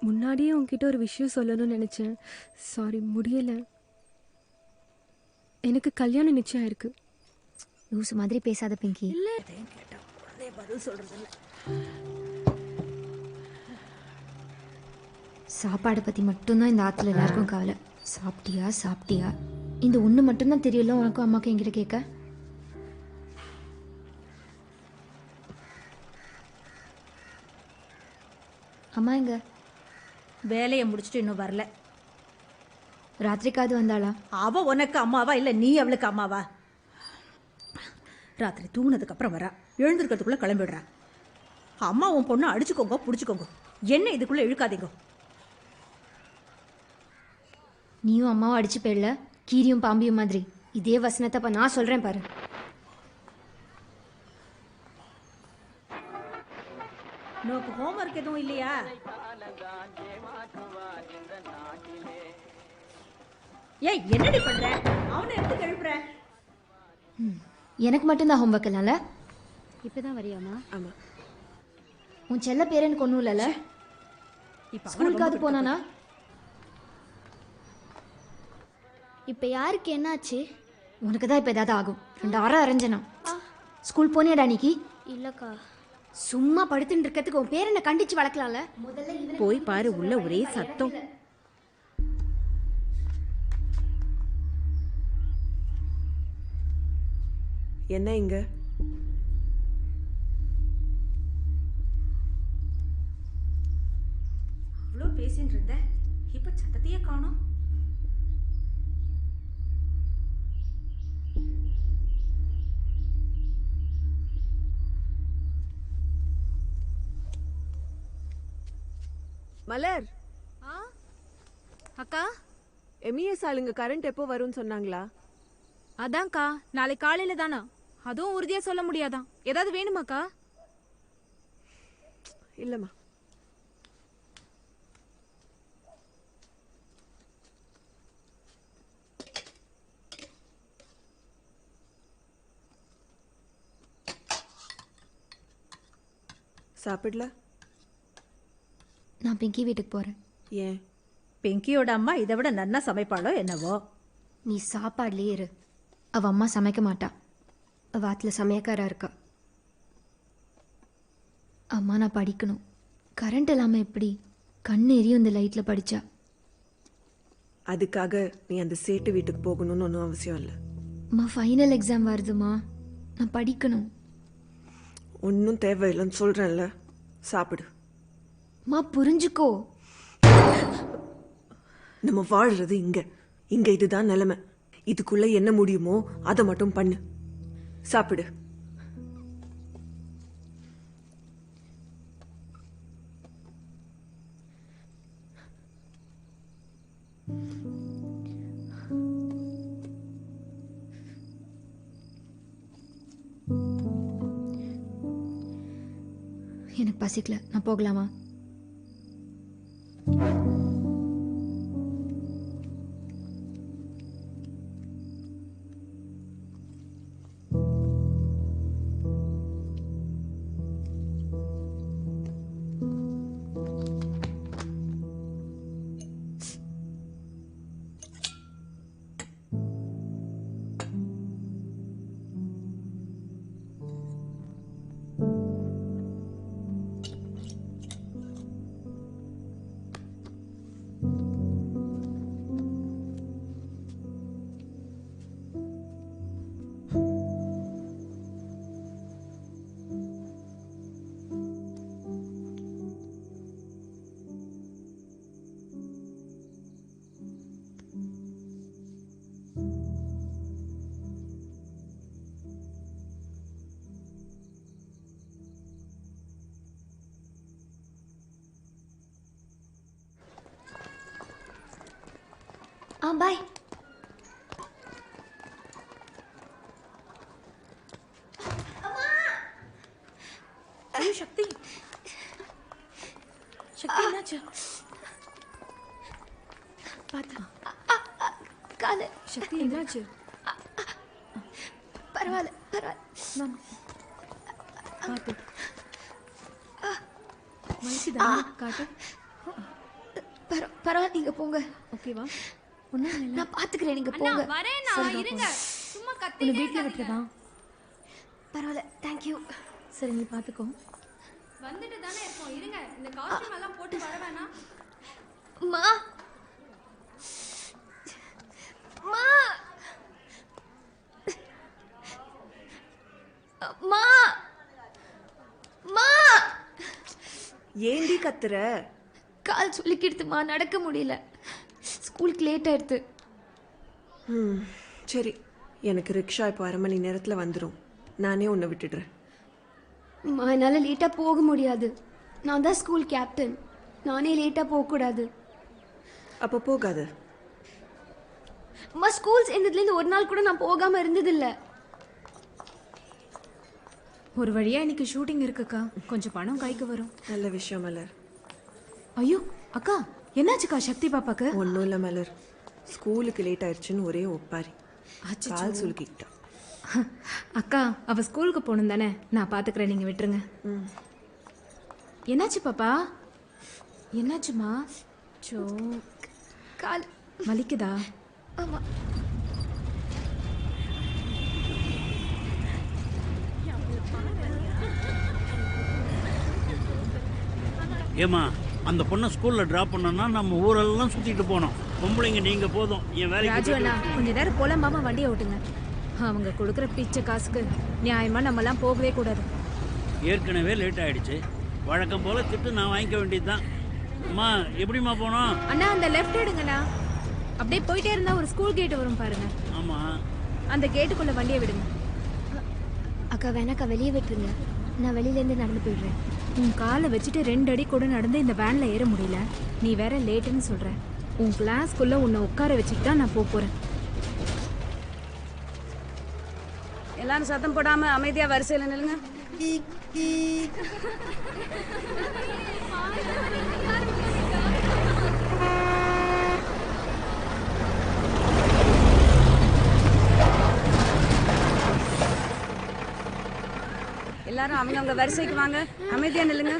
முன்னாடியே உன்கிட்ட ஒரு விஷயம் சொல்லணும்னு நினைச்சேன். சாரி, முடியல. எனக்கு கல்யாணம் நிச்சயம் இருக்கு. லூசு மாதிரி பேசாத பிங்கி. இல்லை, பதில் சொல்றது இல்ல. சாப்பாடை பற்றி மட்டும்தான் இந்த ஆற்றுல எல்லாருக்கும் கவலை. சாப்பிட்டியா சாப்பிட்டியா, இந்த ஒன்று மட்டும்தான் தெரியல உனக்கும் அம்மாக்கும் என்கிட்ட கேட்க. அம்மா எங்க? வேலையை முடிச்சுட்டு இன்னும் வரல. ராத்திரிக்காவது வந்தாளா? அவ உனக்கு அம்மாவா இல்லை நீ அவளுக்கு அம்மாவா? ராத்திரி தூங்கினதுக்கு அப்புறம் வரா, எழுந்திருக்கிறதுக்குள்ள கிளம்பிடுறா. அம்மா உன் பொண்ணை அடிச்சுக்கோங்க பிடிச்சிக்கோங்க, என்ன இதுக்குள்ள இழுக்காதீங்க. நீயும் அம்மாவும் அடிச்சு போயிடல, கீரியும் பாம்பியும் மாதிரி. இதே வசனத்தை அப்ப நான் சொல்றேன் பாரு. நோக்கு ஹோம்ஒர்க் எதுவும் இல்லையா? ஏய், என்னடி பண்ற? அவனை எடுத்து கழுப்புற. எனக்கு மட்டும்தான் ஹோம்ஒர்க் இல்லைல்ல? இப்பதான் வரியாமா? ஆமா. உன் செல்ல பேர் எனக்கு ஒன்றும் இல்லைல்ல? ஸ்கூலுக்காவது போனானா? இப்ப யாருக்கு என்னாச்சு? உனக்கு தான் இப்போ ஏதாவது ஆகும். 2 அரை அரைஞ்சனா. ஸ்கூல் போனியாடா அன்னைக்கு? இல்லக்கா. சும்மா படுத்துட்டு இருக்கிறதுக்கு உன் பேர் என்ன கண்டிச்சு வளர்க்கலாம்ல. முதல்ல போய் பாரு, உள்ள ஒரே சத்தம். என்ன இங்க? இவ்வளோ பேசிட்டு இருந்த, இப்ப சத்தத்தையே காணோம். மலர், அக்கா, எம்இஎஸ் ஆளுங்க கரண்ட் எப்போ வரும்னு சொன்னாங்களா? அதான்க்கா, நாளை காலையில தானா? அதுவும் உறுதியா சொல்ல முடியாதான். ஏதாவது வேணுமாக்கா? இல்லம்மா. சாப்பிடல? நான் பிங்கி வீட்டுக்கு போறேன். ஏன்? பிங்கியோட அம்மா இதை விட நன்னா சமைப்பாளோ என்னவோ. நீ சாப்பாடுலயே இரு. அவ அம்மா சமைக்க மாட்டா. அவ ஆத்துல சமையக்காரா இருக்கா. அம்மா நான் படிக்கணும். கரண்ட் இல்லாம எப்படி? கண்ணு எரியும் இந்த லைட்ல படிச்சா. அதுக்காக நீ அந்த சேட்டு வீட்டுக்கு போகணும்னு ஒன்றும் அவசியம் இல்லை. அம்மா ஃபைனல் எக்ஸாம் வருதுமா, நான் படிக்கணும். ஒன்றும் தேவையில்லைன்னு சொல்கிறேன்ல, சாப்பிடு. மா புரிஞ்சுக்கோ. நம்ம வாழ்றது இங்க இங்க இதுதான் நிலைமை. இதுக்குள்ள என்ன முடியுமோ அதை மட்டும் பண்ணு. சாப்பிடு. எனக்கு பசிக்கல, நான் போகலாமா? பாய். சக்தி சக்தி என்னாச்சு? பார்த்தா காலு. சக்தி என்னாச்சு? பரவாயில்ல பரவாயில்ல. பார்த்து வலிக்குதா? காட்டு. பரவாயில்ல, நீங்க போங்க. ஓகேவா? ஒன்றும் இல்லை, நான் பார்த்துக்கிறேன், நீங்க அண்ணா போங்க. வரேன் நான், இருங்க. சும்மா உன்னை கத்திட்டே வீட்டில் விட்டுறதா? பரவாயில்ல, தேங்க்யூ. சரி, நீ பார்த்துக்கோ. வந்துட்டு தானே இருக்கோம், இருங்க. இந்த காஸ்டியூம் எல்லாம் போட்டு வர வேணாம். மா மா மா மா ஏண்டி கத்துற? கால் சொல்லிக்கிடுதுமா, நடக்க முடியல. ஸ்கூலுக்கு லேட் ஆயிடுது. சரி, எனக்கு ரிக்ஷா இப்போ 1/2 மணி நேரத்தில் வந்துடும். நானே உன்னை விட்டுடுறேன். என்னால் லேட்டாக போக முடியாது. நான் தான் ஸ்கூல் கேப்டன். நானே லேட்டாக போகக்கூடாது. அப்போ போகாது. அம்மா, ஸ்கூல் சேர்ந்ததுலேருந்து ஒரு நாள் கூட நான் போகாமல் இருந்ததில்லை. ஒரு வழியா இன்னைக்கு ஷூட்டிங் இருக்குக்கா. கொஞ்சம் பணம் கைக்கு வரும். நல்ல விஷயம் மலர். ஐயோ அக்கா, என்னாச்சுக்கா சக்தி பாப்பாக்கு? ஒன்றும் இல்லை மலர், ஸ்கூலுக்கு லேட் ஆயிடுச்சுன்னு ஒரே ஒப்பாரி. கால் சுலுக்கிட்டா. அக்கா, அவ ஸ்கூலுக்கு போகணும் தானே, நான் பார்த்துக்கிறேன், நீங்கள் விட்டுருங்க. என்னாச்சு பாப்பா? என்னாச்சுமா? சோ, கால் வலிக்குதா? ஆமாம். ஏமா, அந்த பொண்ணை ஸ்கூலில் ட்ராப் பண்ணோன்னா நம்ம ஊரெல்லாம் சுற்றிட்டு போனோம். பொம்பளைங்க நீங்கள் போதும். என் ராஜு வேலைக்கு அண்ணா, கொஞ்ச நேரம் போலாமாமா, வண்டியை ஓட்டுங்க. அவங்க கொடுக்குற பிச்சை காசுக்கு நியாயமா நம்மலாம் போகவே கூடாது. ஏற்கனவே லேட் ஆயிடுச்சு. வழக்கம் போல் திட்டு நான் வாங்கிக்க வேண்டியது தான். அம்மா, எப்படிம்மா போனோம்? அண்ணா, அந்த லெஃப்ட் எடுங்கண்ணா. அப்படியே போயிட்டே இருந்தா ஒரு ஸ்கூல் கேட் வரும் பாருங்க. ஆமாம், அந்த கேட்டுக்குள்ள வண்டியை விடுங்க. அக்கா வேணாக்கா, வெளியே விட்டுருங்க. நான் வெளியிலேருந்து நடந்து போயிடுறேன். உன் காலை வச்சுட்டு 2 அடி கூட நடந்து இந்த வேன்ல ஏற முடியல. நீ வேற லேட்டுன்னு சொல்ற. உன் கிளாஸ்க்குள்ள உன்னை உட்கார வச்சுட்டு தான் நான் போறேன். எல்லாரும் சத்தம் போடாம அமைதியா வரிசையில நில்லுங்க. எல்லாரும் அவங்க வரிசைக்கு வாங்க, அமைதியா நில்லுங்க.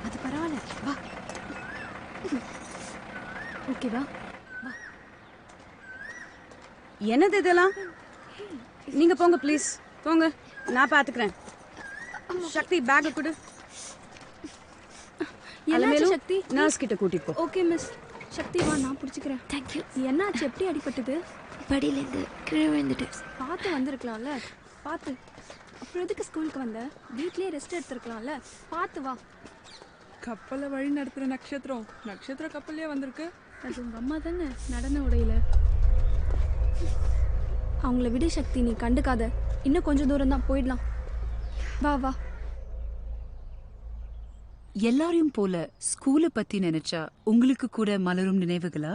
அது பரவாயில்ல, வா. ஓகேவா? வா. என்னது இதெல்லாம்? நீங்க போங்க ப்ளீஸ், போங்க, நான் பாத்துக்கிறேன். சக்தி பேக் கொடு. என்னாச்சு சக்தி? நர்ஸ் கிட்ட கூட்டிட்டு போ. Okay miss. சக்தி வா, நான் பிடிச்சிக்கிறேன். தேங்க்யூ. என்னாச்சு? எப்படி அடிபட்டது? படியிலேருந்து கீழே விழுந்துட்டு. பார்த்து வந்திருக்கலாம்ல. பார்த்து. அப்புறம் எதுக்கு ஸ்கூலுக்கு வந்த? வீட்லயே ரெஸ்ட் எடுத்துருக்கலாம்ல. பார்த்து வா. கப்பலை வழி நடத்துகிற நட்சத்திரம் நட்சத்திர கப்பல்லையே வந்திருக்கு. அது உங்க அம்மா தானே நடன உடையில. அவங்கள விட சக்தி, நீ கண்டுக்காத. இன்னும் கொஞ்சம் தூரம் தான், போயிடலாம். வா வா. எல்லாரையும் போல ஸ்கூலை பத்தி நினைச்சா உங்களுக்கு கூட மலரும் நினைவுகளா?